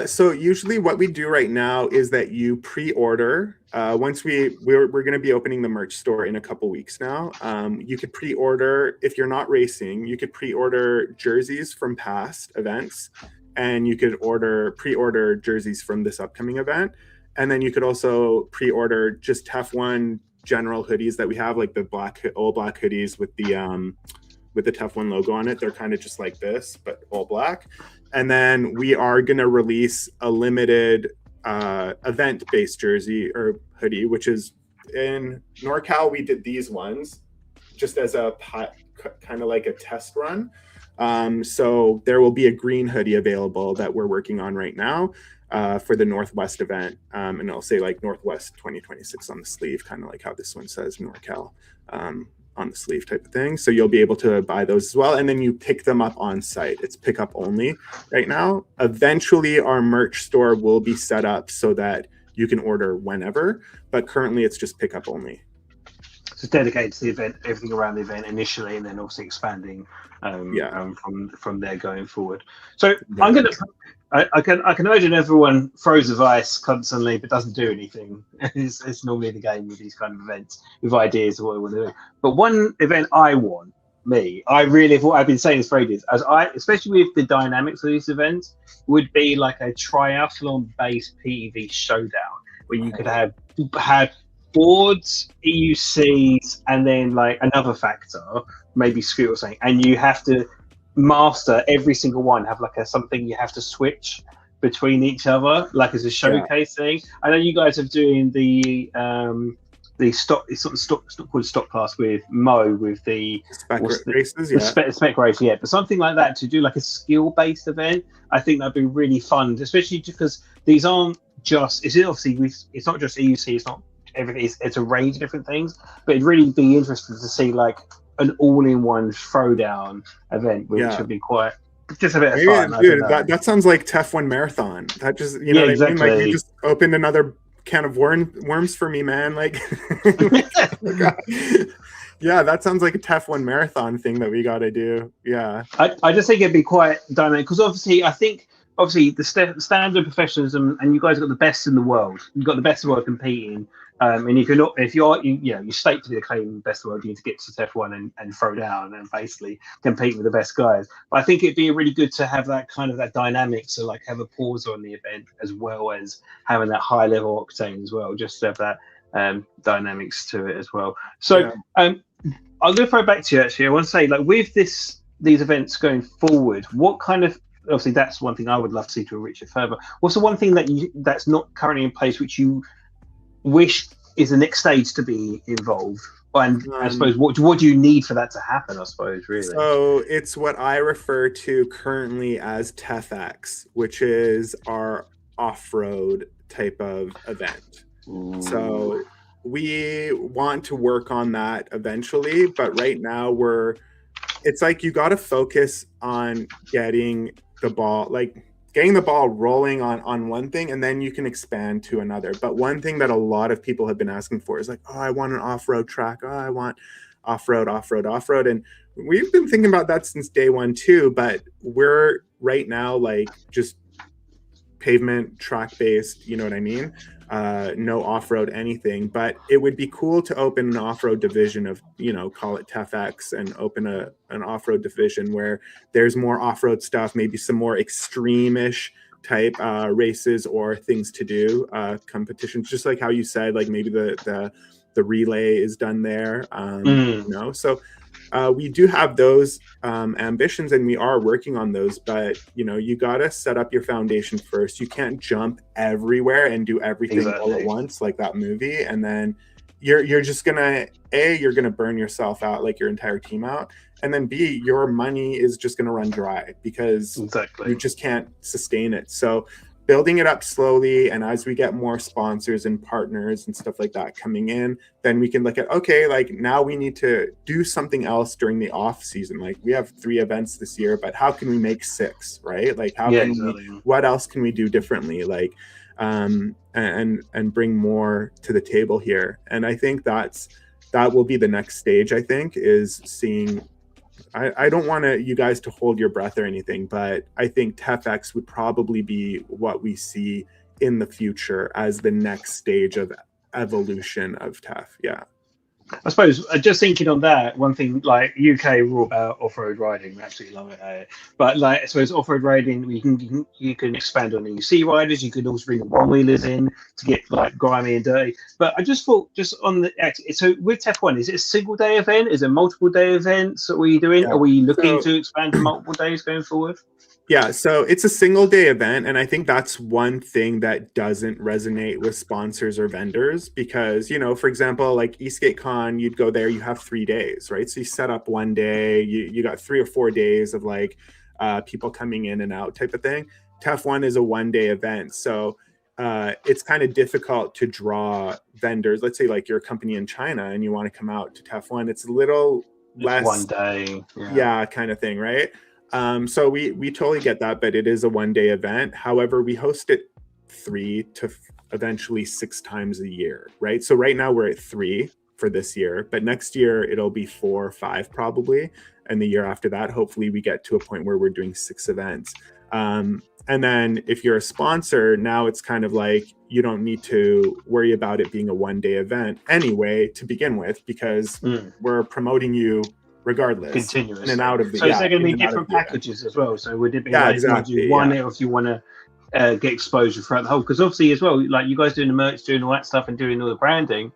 So usually what we do right now is that you pre-order. Once we're going to be opening the merch store in a couple weeks now. You could pre-order, if you're not racing, you could pre-order jerseys from past events, and you could pre-order jerseys from this upcoming event. And then you could also pre-order just TEF1 general hoodies that we have, like the all black hoodies with the TEF1 logo on it. They're kind of just like this, but all black. And then we are going to release a limited event-based jersey or hoodie, which is in NorCal. We did these ones just as a kind of like a test run. So there will be a green hoodie available that we're working on right now for the Northwest event. And I'll say like Northwest 2026 on the sleeve, kind of like how this one says NorCal on the sleeve type of thing. So you'll be able to buy those as well. And then you pick them up on site. It's pickup only right now. Eventually our merch store will be set up so that you can order whenever, but currently it's just pickup only. So dedicated to the event, everything around the event initially, and then obviously expanding from there going forward. So I'm going to, I can imagine everyone throws advice constantly but doesn't do anything. It's normally the game with these kind of events with ideas of what we want to do. But one event I really, what I've been saying this for ages, especially with the dynamics of these events, would be like a triathlon-based PEV showdown where you could have boards, EUCs, and then like another factor, maybe scoot or something, and you have to master every single one, have like something you have to switch between each other, like as a showcase thing. I know you guys are doing the stock, it's not called stock class with Mo with the spec races, spec race, but something like that to do like a skill based event. I think that'd be really fun, especially because these aren't just, it's not just EUC, it's not everything, it's a range of different things, but it'd really be interesting to see like an all-in-one throwdown event, which would be quite just a bit of fun. Dude, that sounds like TEF1 marathon. That just exactly. I mean? Like you just opened another can of worms for me, man. Like yeah, that sounds like a TEF1 marathon thing that we got to do. Yeah, I just think it'd be quite dynamic because obviously the standard professionalism, and you guys got the best in the world. You've got the best in the world competing. And if you state to be the claim best of the world, you need to get to TEF1 and throw down and basically compete with the best guys. But I think it'd be really good to have that kind of that dynamic, so like have a pause on the event as well as having that high level octane as well, just to have that dynamics to it as well. So I'm going to throw back to you actually. I want to say, like, with these events going forward, what kind of, obviously that's one thing I would love to see to enrich it further. What's the one thing that's not currently in place which you wish is the next stage to be involved, and I suppose what do you need for that to happen, I suppose, really? So it's what I refer to currently as TEFX, which is our off-road type of event. Ooh. So we want to work on that eventually, but right now it's like you got to focus on getting the ball rolling on one thing, and then you can expand to another. But one thing that a lot of people have been asking for is like, oh, I want an off-road track. Oh, I want off-road. And we've been thinking about that since day one too, but we're right now like just pavement, track based, you know what I mean? No off-road anything, but it would be cool to open an off-road division of, you know, call it TEF1 and open an off-road division where there's more off-road stuff, maybe some more extreme-ish type races or things to do, competitions, just like how you said, like maybe the relay is done there, you know. So we do have those ambitions, and we are working on those, but you know, you got to set up your foundation first. You can't jump everywhere and do everything all at once like that movie, and then you're just gonna you're gonna burn yourself out, like your entire team out, and then B, your money is just gonna run dry because you just can't sustain it. So building it up slowly, and as we get more sponsors and partners and stuff like that coming in, then we can look at, okay, like now we need to do something else during the off season. Like we have 3 events this year, but how can we make 6, right? Like how can we, what else can we do differently? Like and bring more to the table here. And I think that will be the next stage, I think, is seeing, I don't want you guys to hold your breath or anything, but I think TEF1 would probably be what we see in the future as the next stage of evolution of TEF. Yeah. I suppose just thinking on that, one thing, like UK rule about off-road riding, we absolutely love it. But like, I suppose off-road riding, you can expand on EC riders. You can also bring the one-wheelers in to get like grimy and dirty. But I just thought, just on the so with TEF1, is it a single day event? Is it multiple day events that we're doing? Yeah. Are we looking to expand to multiple days going forward? Yeah, so it's a single day event, and I think that's one thing that doesn't resonate with sponsors or vendors because, you know, for example, like eSkateCon, you'd go there, you have 3 days, right? So you set up one day, you got 3 or 4 days of like people coming in and out type of thing. TEF1 is a one-day event, so it's kind of difficult to draw vendors. Let's say like you're a company in China and you want to come out to TEF1, it's a little less one day, yeah, kind of thing, right? So we totally get that, but it is a one-day event. However, we host it 3 to eventually 6 times a year, right? So right now we're at 3 for this year, but next year it'll be 4 or 5 probably. And the year after that, hopefully we get to a point where we're doing 6 events. And then if you're a sponsor, now it's kind of like you don't need to worry about it being a one-day event anyway to begin with, because we're promoting you regardless, continuous in and out of the. So is there going to be different packages as well? So would it be like exactly, you do one or if you want to get exposure throughout the whole? Because obviously as well, like you guys doing the merch, doing all that stuff, and doing all the branding.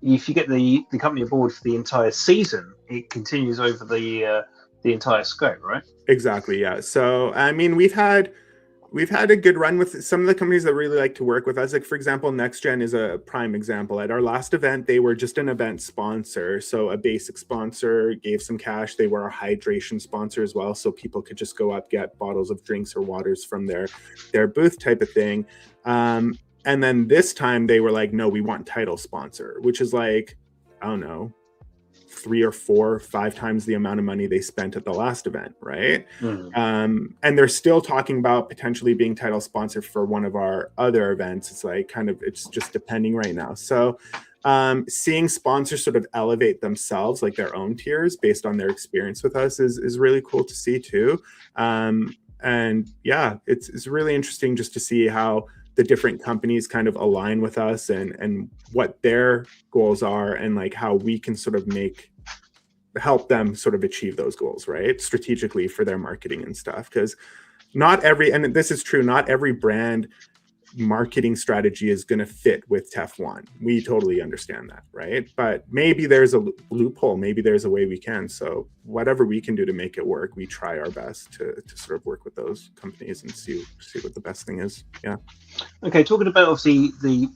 If you get the company aboard for the entire season, it continues over the entire scope, right? Exactly. Yeah. So I mean, we've had a good run with some of the companies that really like to work with us. Like, for example, NextGen is a prime example. At our last event, they were just an event sponsor. So a basic sponsor gave some cash. They were a hydration sponsor as well. So people could just go up, get bottles of drinks or waters from their booth type of thing. And then this time they were like, no, we want title sponsor, which is like, I don't know, 3 or 4 or 5 times the amount of money they spent at the last event, right? And they're still talking about potentially being title sponsor for one of our other events. It's like it's just depending right now. So seeing sponsors sort of elevate themselves, like their own tiers based on their experience with us is really cool to see too. And yeah, it's really interesting just to see how the different companies kind of align with us and what their goals are, and like how we can sort of help them sort of achieve those goals, right? Strategically for their marketing and stuff. Because and this is true, not every brand marketing strategy is going to fit with TEF1. We totally understand that, right? But maybe there's a loophole, maybe there's a way we can. So whatever we can do to make it work, we try our best to sort of work with those companies and see what the best thing is. Yeah. Okay, talking about obviously the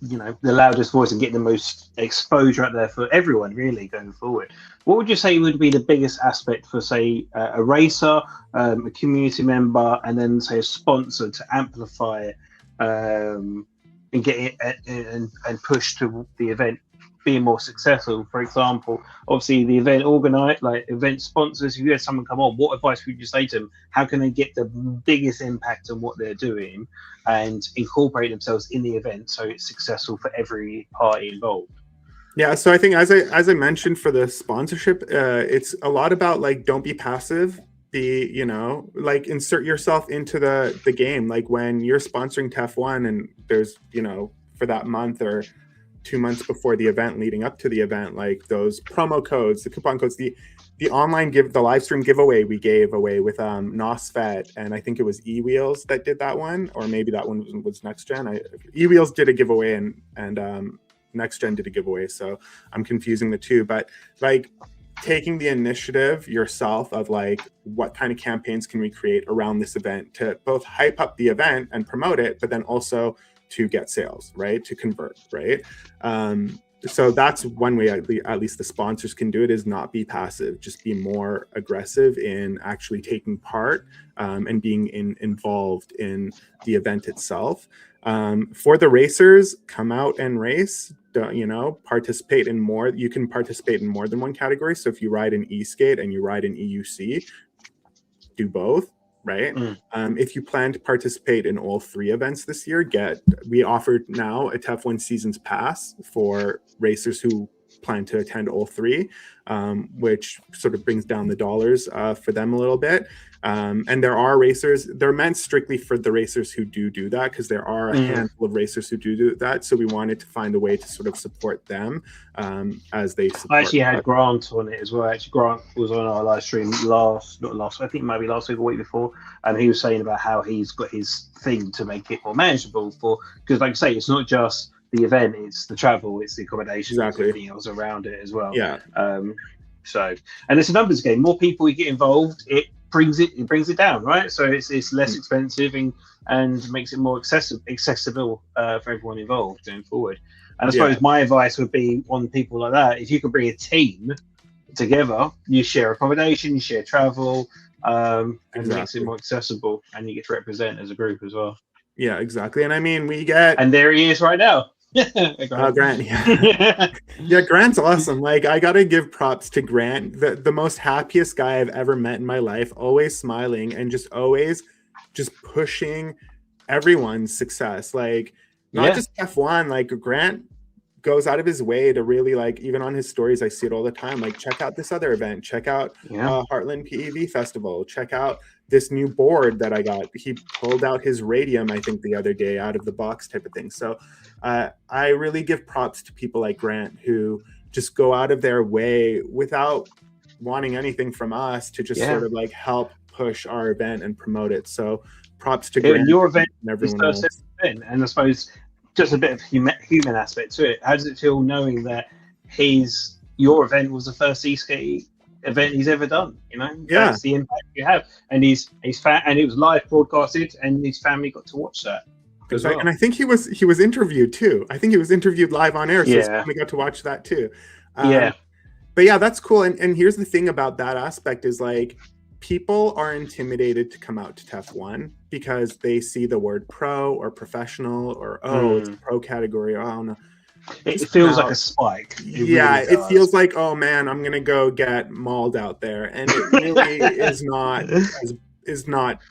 loudest voice and getting the most exposure out there for everyone really going forward. What would you say would be the biggest aspect for, say, a racer, a community member, and then say a sponsor to amplify it? And get it and push to the event being more successful? For example, obviously the event organized, like event sponsors, if you had someone come on, what advice would you say to them? How can they get the biggest impact on what they're doing and incorporate themselves in the event so it's successful for every party involved? Yeah, so I think as I mentioned for the sponsorship, it's a lot about like, don't be passive. be, you know, like insert yourself into the game. Like when you're sponsoring TEF1 and there's, you know, for that month or 2 months before the event leading up to the event, like those promo codes, the coupon codes, the online the live stream giveaway we gave away with NOSFET, and I think it was eWheels that did that one, or maybe that one was Next Gen. eWheels did a giveaway and Next Gen did a giveaway, so I'm confusing the two. But like taking the initiative yourself of like what kind of campaigns can we create around this event to both hype up the event and promote it, but then also to get sales, right? To convert, right? So that's one way at least the sponsors can do it, is not be passive, just be more aggressive in actually taking part and being involved in the event itself. For the racers, come out and race. You know, participate in more. You can participate in more than one category. So if you ride in e-skate and you ride in EUC, do both, right? If you plan to participate in all 3 events this year, we offered now a TEF1 seasons pass for racers who plan to attend all 3, which sort of brings down the dollars for them a little bit. And there are racers, they're meant strictly for the racers who do that, because there are a handful of racers who do that. So we wanted to find a way to sort of support them as they support. I actually had Grant on it as well. Actually, Grant was on our live stream not last, I think maybe last week or week before, and he was saying about how he's got his thing to make it more manageable because like I say, it's not just the event, it's the travel, it's the accommodation, exactly, everything else around it as well. Yeah. So, and it's a numbers game. More people we get involved, it brings it down, right? So it's less expensive and makes it more accessible for everyone involved going forward. And I suppose my advice would be on people like that: if you could bring a team together, you share accommodation, you share travel, and it makes it more accessible, and you get to represent as a group as well. Yeah, exactly. And I mean, we get, and there he is right now. Grant, yeah, Grant's awesome. Like, I gotta give props to Grant, the most happiest guy I've ever met in my life, always smiling and always pushing everyone's success. Like, not just F1, like Grant goes out of his way to really, like, even on his stories, I see it all the time, like, check out this other event, check out Heartland PEV Festival, check out this new board that I got. He pulled out his radium, I think, the other day out of the box type of thing. So I really give props to people like Grant who just go out of their way without wanting anything from us to just sort of like help push our event and promote it. So props to Grant. Your event and everyone else. Event, and I suppose just a bit of human aspect to it. How does it feel knowing that your event was the first e-skate event he's ever done? You know, that's the impact you have, and he's and it was live broadcasted, and his family got to watch that. Well. And I think he was interviewed too. I think he was interviewed live on air, so his family got to watch that too. But yeah, that's cool. And here's the thing about that aspect is, like, people are intimidated to come out to TEF1 because they see the word pro or professional or it's a pro category. Or, I don't know. It feels like a spike. It feels like, oh man, I'm gonna go get mauled out there, and it really is not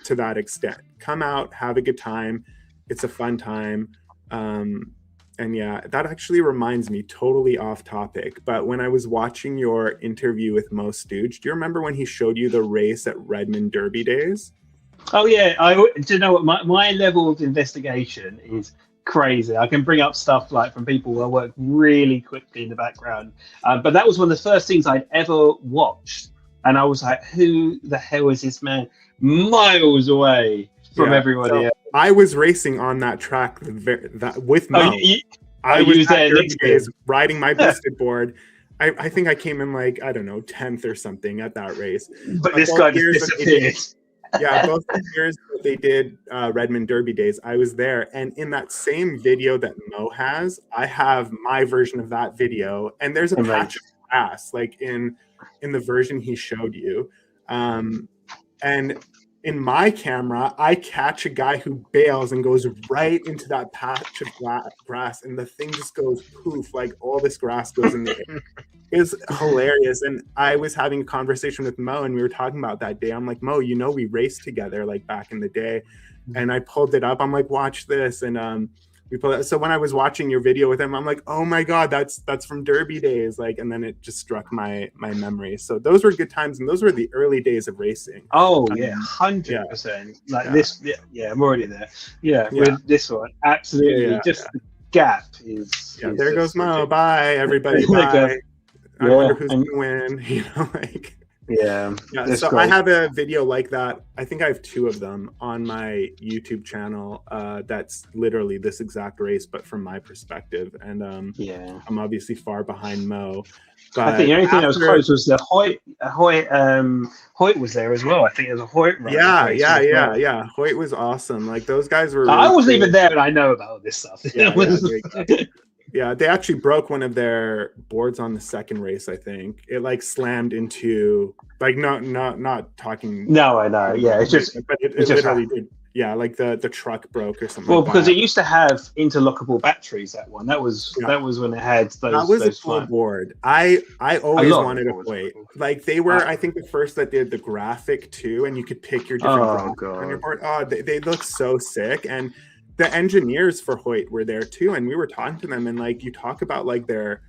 to that extent. Come out, have a good time. It's a fun time. And yeah, that actually reminds me, totally off topic, but when I was watching your interview with Mo Stooge, do you remember when he showed you the race at Redmond Derby days? Oh yeah, do you know what? My level of investigation is crazy. I can bring up stuff like from people who I work really quickly in the background, but that was one of the first things I'd ever watched, and I was like, who the hell is this man? Miles away from everybody else. I was racing on that track with Mo. I was at Derby days riding my boosted board. I think I came in, like, I don't know, 10th or something at that race. But this guy just disappeared. Both years that they did Redmond Derby days, I was there. And in that same video that Mo has, I have my version of that video. And there's a patch of grass, like in the version he showed you. And in my camera, I catch a guy who bails and goes right into that patch of grass, and the thing just goes poof, like all this grass goes in the air. It was hilarious. And I was having a conversation with Mo, and we were talking about that day. I'm like, Mo, you know, we raced together like back in the day. And I pulled it up. I'm like, watch this. And we pull it. So when I was watching your video with him, I'm like, oh my god, that's from Derby days, like, and then it just struck my memory. So those were good times, and those were the early days of racing. Oh yeah, 100%. Like yeah. this, yeah, I'm already there. Yeah, Yeah. with this one, absolutely. Yeah, just the gap is. Yeah, is there goes just Mo. ridiculous. Bye, everybody. There Bye. goes. I wonder who's gonna win. You know, like. Yeah. So great. I have a video like that. I think I have 2 of them on my YouTube channel. That's literally this exact race, but from my perspective. And I'm obviously far behind Mo. But I think the only thing that was close was the Hoyt was there as well. I think there's a Hoyt run. Yeah. Hoyt was awesome. Like those guys were. I really wasn't cool. even there, and I know about all this stuff. Yeah, they actually broke one of their boards on the second race. I think it like slammed into like not talking. No, I know. Yeah, it's just. But it literally did. Yeah, like the truck broke or something. Well, like because that. it used to have interlockable batteries. That one. That was when it had those. That was those a cool board. I always wanted a Hoyt. Like they were, I think the first that did the graphic too, and you could pick your different graphics on your board. Oh, they look so sick. And the engineers for Hoyt were there too, and we were talking to them, and like you talk about like their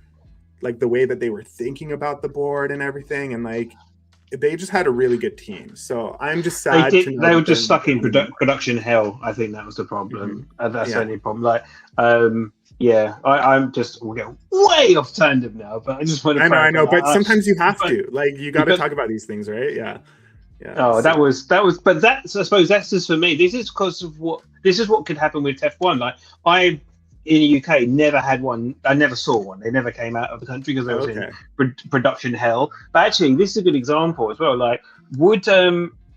the way that they were thinking about the board and everything, and like they just had a really good team. So I'm just sad. They were just stuck in production hell. I think that was the problem. That's the only problem. Like, I'm just we'll get way off tandem now, but I just want to. I know, but sometimes you have to. Like, you got to talk about these things, right? Yeah. Oh, so. that was, but that's, I suppose that's just for me. This is because of what could happen with TEF1. Like I, in the UK, never had one. I never saw one. They never came out of the country because they was in production hell. But actually, this is a good example as well. Like,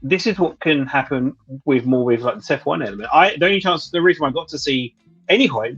this is what can happen with like the TEF1 element. The reason I got to see any Hoyt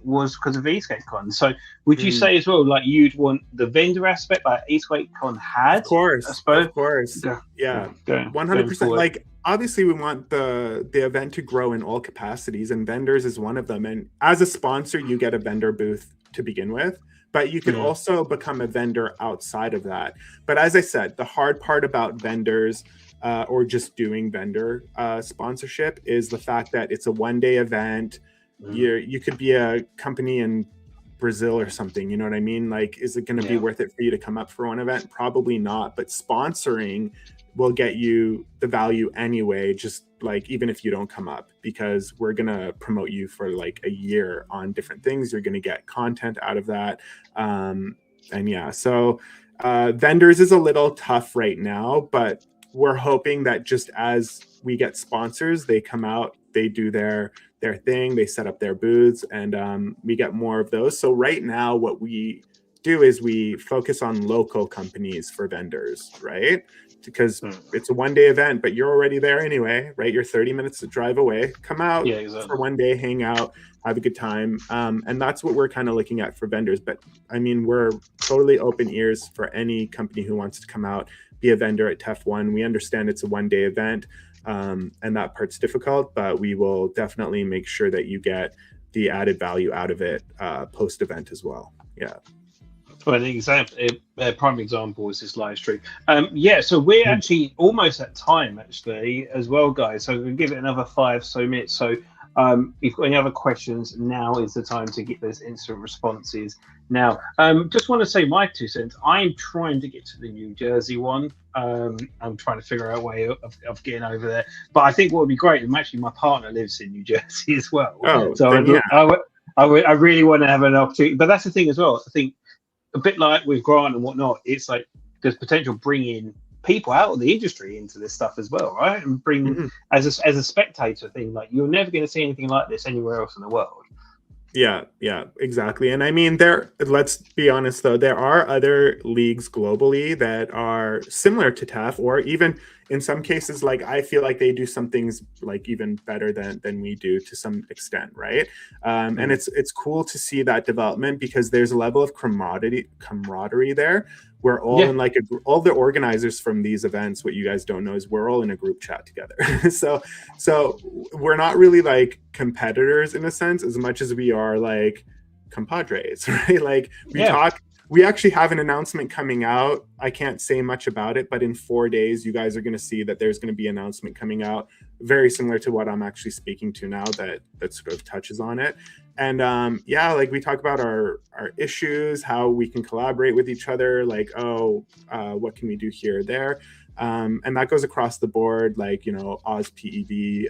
was because of EskateCon. So would you say as well, like you'd want the vendor aspect like EskateCon had? Of course, I suppose. Of course. Yeah, 100%. Like obviously we want the event to grow in all capacities, and vendors is one of them. And as a sponsor, you get a vendor booth to begin with, but you can also become a vendor outside of that. But as I said, the hard part about vendors or just doing vendor sponsorship is the fact that it's a one-day event. You could be a company in Brazil or something, you know what I mean? Like, is it going to be worth it for you to come up for one event? Probably not, but sponsoring will get you the value anyway, just like even if you don't come up, because we're going to promote you for like a year on different things. You're going to get content out of that. So vendors is a little tough right now, but we're hoping that just as we get sponsors, they come out, they do their thing, they set up their booths, and we get more of those. So right now what we do is we focus on local companies for vendors, right? Because it's a one-day event, but you're already there anyway, right? You're 30 minutes to drive away. Come out for one day, hang out, have a good time. And that's what we're kind of looking at for vendors. But I mean, we're totally open ears for any company who wants to come out, be a vendor at TEF1. We understand it's a one-day event. And that part's difficult, but we will definitely make sure that you get the added value out of it post-event as well. Yeah. Well, a prime example is this live stream. So we're actually almost at time actually as well, guys. So we'll give it another 5 minutes. So if you've got any other questions, now is the time to get those instant responses. Now, just want to say my 2 cents. I'm trying to get to the New Jersey one. I'm trying to figure out a way of getting over there. But I think what would be great, and actually my partner lives in New Jersey as well. Oh, so I really want to have an opportunity. But that's the thing as well. I think a bit like with Grant and whatnot, it's like there's potential bringing people out of the industry into this stuff as well, right? And bring as a spectator thing, like you're never going to see anything like this anywhere else in the world. Yeah, exactly. And I mean, let's be honest though, there are other leagues globally that are similar to TEF, or even in some cases, like I feel like they do some things like even better than we do to some extent, right? And it's cool to see that development, because there's a level of camaraderie there. We're all in like all the organizers from these events. What you guys don't know is we're all in a group chat together. so we're not really like competitors in a sense, as much as we are like compadres, right? Like we talk. We actually have an announcement coming out. I can't say much about it, but in 4 days, you guys are going to see that there's going to be an announcement coming out very similar to what I'm actually speaking to now that sort of touches on it. And yeah, like we talk about our issues, how we can collaborate with each other, like, what can we do here or there? And that goes across the board, like, Oz PEV,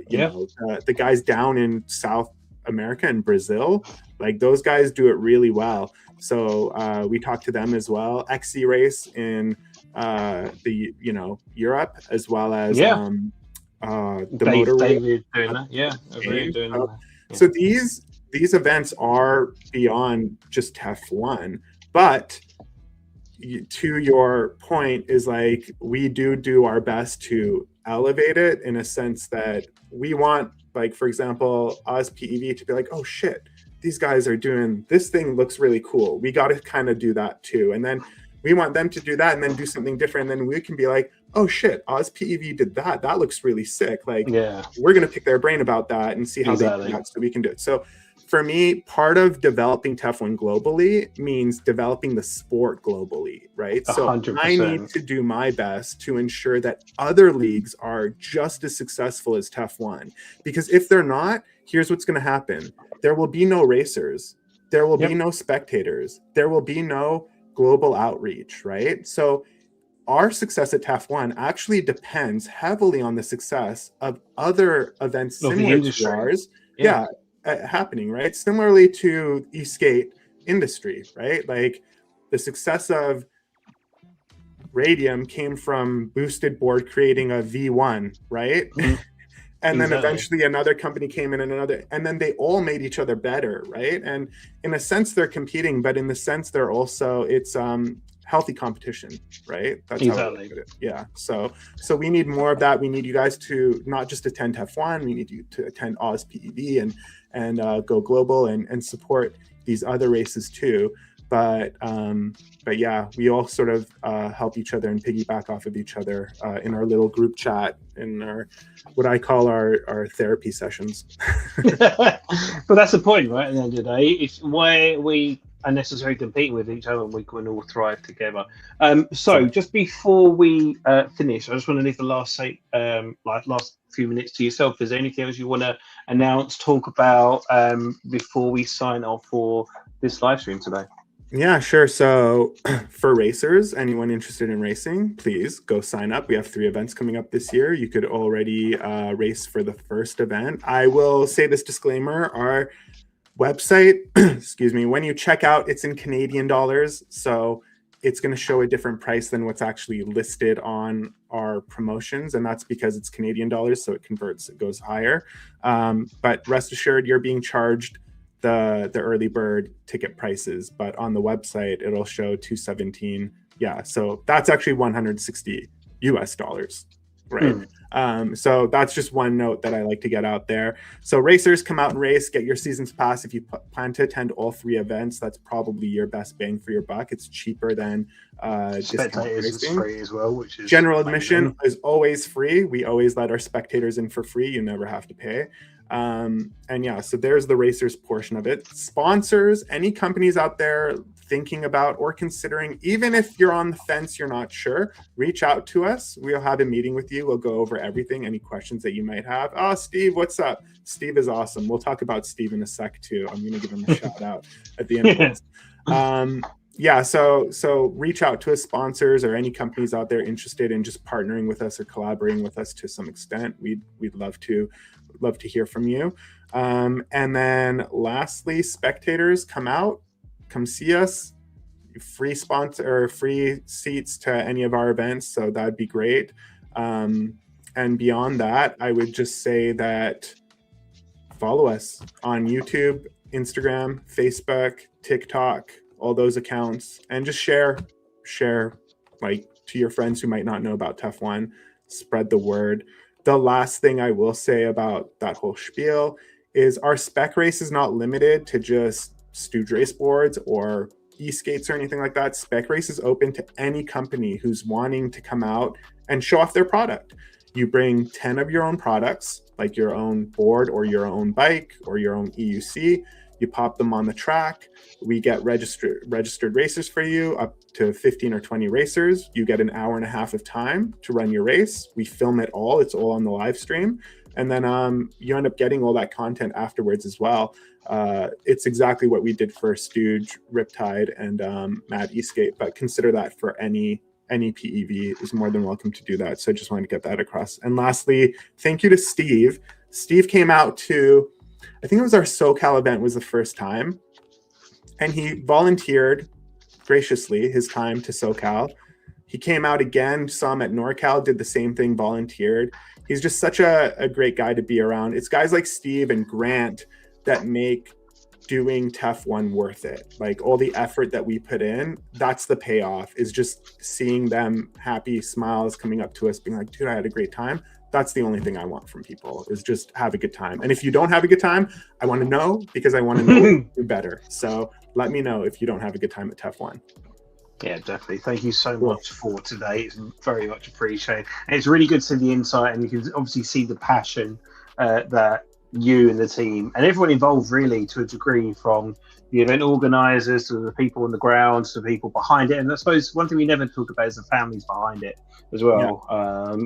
the guys down in South America and Brazil, like those guys do it really well. So we talk to them as well. XC Race in Europe, as well as the motor David doing that. Yeah, doing that. So these events are beyond just TEF1, but to your point is like we do our best to elevate it in a sense that we want, like, for example, Oz PEV to be like, oh shit, these guys are doing this thing, looks really cool, we got to kind of do that too. And then we want them to do that and then do something different, and then we can be like, oh shit, Oz PEV did that looks really sick, like we're going to pick their brain about that and see how they do that so we can do it. So for me, part of developing TEF1 globally means developing the sport globally, right? 100%. So I need to do my best to ensure that other leagues are just as successful as TEF1. Because if they're not, here's what's going to happen. There will be no racers. There will be no spectators. There will be no global outreach, right? So our success at TEF1 actually depends heavily on the success of other events similar to ours. Happening, right? Similarly to e-skate industry, right? Like the success of Radium came from Boosted Board creating a V1, right? Mm-hmm. And then eventually another company came in and then they all made each other better, right? And in a sense they're competing, but in the sense they're also, it's healthy competition, right? That's how I look at it. Yeah. So we need more of that. We need you guys to not just attend TEF1, we need you to attend Oz PEV and go global and support these other races too. But yeah, we all sort of help each other and piggyback off of each other in our little group chat, in our what I call our therapy sessions. But that's the point, right? At the end of the day, it's why we unnecessarily competing with each other and we can all thrive together. So just before we finish, I just want to leave the last few minutes to yourself. Is there anything else you want to announce, talk about before we sign off for this live stream today? Yeah, sure. So for racers, anyone interested in racing, please go sign up. We have 3 events coming up this year. You could already race for the first event. I will say this disclaimer, our website, excuse me, when you check out, it's in Canadian dollars. So it's going to show a different price than what's actually listed on our promotions. And that's because it's Canadian dollars. So it converts, it goes higher. But rest assured, you're being charged the early bird ticket prices, but on the website it'll show $217. Yeah, so that's actually $160 US, right? So that's just one note that I like to get out there. So racers, come out and race, get your season's pass. If you plan to attend all 3 events, that's probably your best bang for your buck. It's cheaper than spectators is free as well, which is general admission is always free. We always let our spectators in for free. You never have to pay. And yeah, so there's the racers portion of it. Sponsors, any companies out there thinking about or considering, even if you're on the fence, you're not sure, reach out to us. We'll have a meeting with you. We'll go over everything, any questions that you might have. Oh, Steve, what's up? Steve is awesome. We'll talk about Steve in a sec too. I'm going to give him a shout out at the end of this. Yeah, so reach out to us, sponsors or any companies out there interested in just partnering with us or collaborating with us to some extent. We'd love to hear from you. And then lastly, spectators, come out, come see us. Free sponsor or free seats to any of our events, so that'd be great. And beyond that, I would just say that follow us on YouTube, Instagram, Facebook, TikTok, all those accounts, and just share like to your friends who might not know about TEF1. Spread the word. The last thing I will say about that whole spiel is our spec race is not limited to just Stooge race boards or e-skates or anything like that. Spec race is open to any company who's wanting to come out and show off their product. You bring 10 of your own products, like your own board or your own bike or your own EUC. You pop them on the track. We get registered racers for you, up to 15 or 20 racers. You get an hour and a half of time to run your race. We film it all. It's all on the live stream. And then you end up getting all that content afterwards as well. It's exactly what we did for Stooge, Riptide, and Mad Escape. But consider that for any PEV is more than welcome to do that. So I just wanted to get that across. And lastly, thank you to Steve. Steve came out to, I think it was our SoCal event was the first time. And he volunteered graciously his time to SoCal. He came out again, saw him at NorCal, did the same thing, volunteered. He's just such a great guy to be around. It's guys like Steve and Grant that make doing TEF1 worth it. Like all the effort that we put in, that's the payoff, is just seeing them happy smiles coming up to us being like, dude, I had a great time. That's the only thing I want from people, is just have a good time. And if you don't have a good time, I want to know, because I want to know you better. So let me know if you don't have a good time at TEF1. Yeah, definitely. Thank you so much for today. It's very much appreciated. And it's really good to see the insight, and you can obviously see the passion that you and the team and everyone involved, really, to a degree, from the event organisers to the people on the ground to the people behind it. And I suppose one thing we never talk about is the families behind it as well,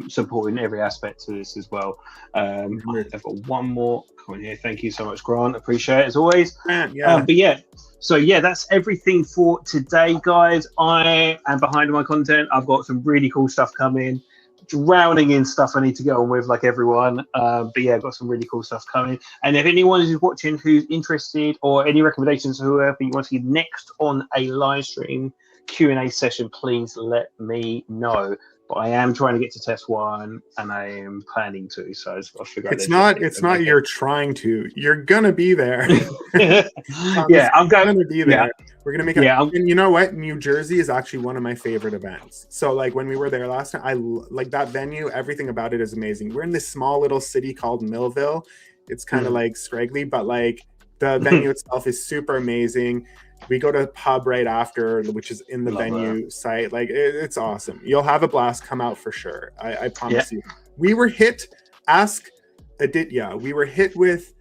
supporting every aspect to this as well. I've got one more comment here. Thank you so much, Grant. Appreciate it as always. But yeah, so yeah, that's everything for today, guys. I am behind my content. I've got some really cool stuff coming. Drowning in stuff I need to get on with, like everyone. But yeah, I've got some really cool stuff coming. And if anyone is watching who's interested, or any recommendations, whoever you want to see next on a live stream Q&A session, please let me know. But I am trying to get to TEF1, and I am planning to. So I just got to figure out. It's not you're trying to. You're gonna be there. Yeah, I'm going to be there. Yeah. We're gonna make it. Yeah, and you know what? New Jersey is actually one of my favorite events. So like when we were there last time, I like that venue. Everything about it is amazing. We're in this small little city called Millville. It's kind of like scraggly, but like the venue itself is super amazing. We go to a pub right after, which is in the venue site. Like it's awesome. You'll have a blast. Come out for sure. I promise you. We were hit. We were hit with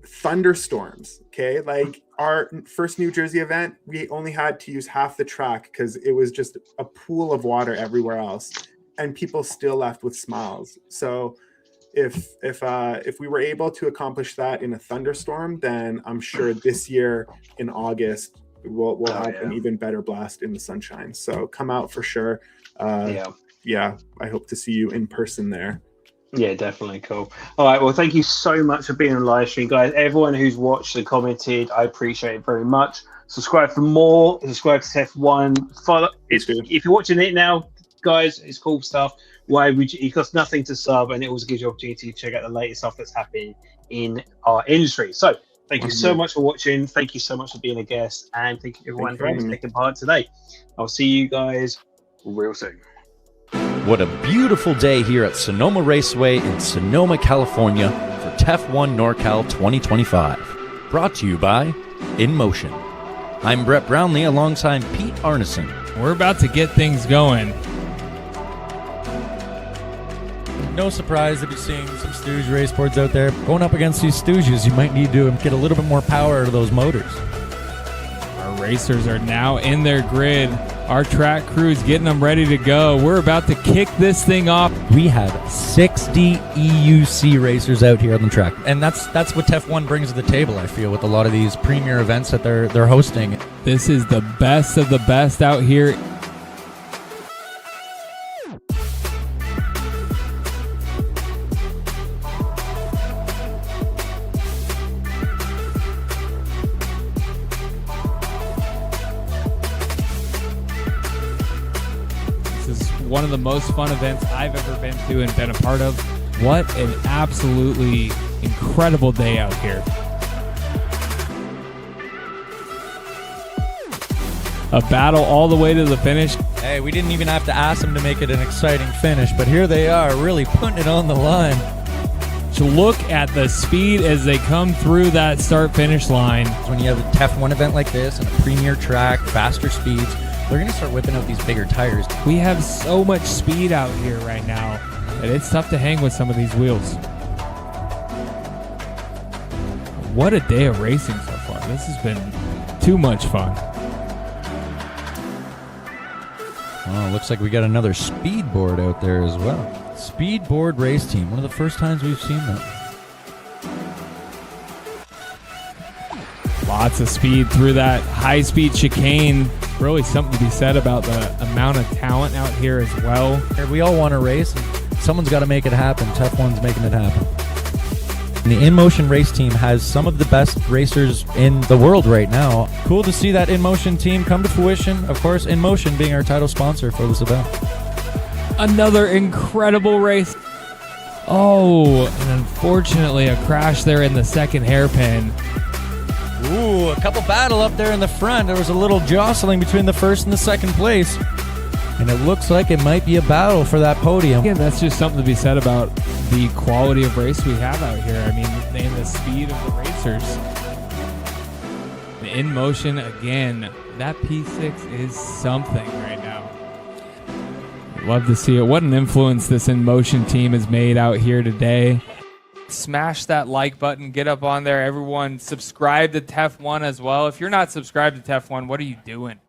thunderstorms. Okay, like our first New Jersey event, we only had to use half the track because it was just a pool of water everywhere else, and people still left with smiles. So if we were able to accomplish that in a thunderstorm, then I'm sure this year in August we'll have an even better blast in the sunshine. So come out for sure. I hope to see you in person there. Yeah, definitely. Cool. All right, well, thank you so much for being on the live stream, guys. Everyone who's watched and commented, I appreciate it very much. Subscribe for more. Subscribe to TEF1. Follow if you're watching it now, guys, it's cool stuff. It costs nothing to sub, and it also gives you an opportunity to check out the latest stuff that's happening in our industry. So thank you so much for watching. Thank you so much for being a guest, and thank you everyone who's taking part today. I'll see you guys real soon. What a beautiful day here at Sonoma Raceway in Sonoma, California for TEF1 NorCal 2025. Brought to you by InMotion. I'm Brett Brownlee alongside Pete Arneson. We're about to get things going. No surprise to be seeing some Stooge raceboards out there. Going up against these Stooges, you might need to get a little bit more power out of those motors. Our racers are now in their grid. Our track crew is getting them ready to go. We're about to kick this thing off. We have 60 EUC racers out here on the track, and that's what TEF1 brings to the table, I feel, with a lot of these premier events that they're hosting. This is the best of the best out here. One of the most fun events I've ever been to and been a part of. What an absolutely incredible day out here. A battle all the way to the finish. Hey, we didn't even have to ask them to make it an exciting finish, but here they are, really putting it on the line. To look at the speed as they come through that start-finish line. When you have a TEF1 event like this and a premier track, faster speeds, they're going to start whipping out these bigger tires. We have so much speed out here right now that it's tough to hang with some of these wheels. What a day of racing so far. This has been too much fun. Oh, looks like we got another speedboard out there as well. Speedboard race team. One of the first times we've seen that. Lots of speed through that high-speed chicane. Really something to be said about the amount of talent out here as well. We all want to race. Someone's got to make it happen. TEF1's making it happen. And the InMotion race team has some of the best racers in the world right now. Cool to see that InMotion team come to fruition. Of course, InMotion being our title sponsor for this event. Another incredible race. Oh, and unfortunately a crash there in the second hairpin. Ooh, a couple battle up there in the front. There was a little jostling between the first and the second place. And it looks like it might be a battle for that podium. Again, that's just something to be said about the quality of race we have out here. I mean, and the speed of the racers. In motion again. That P6 is something right now. Love to see it. What an influence this In Motion team has made out here today. Smash that like button. Get up on there. Everyone subscribe to TEF1 as well. If you're not subscribed to TEF1, what are you doing?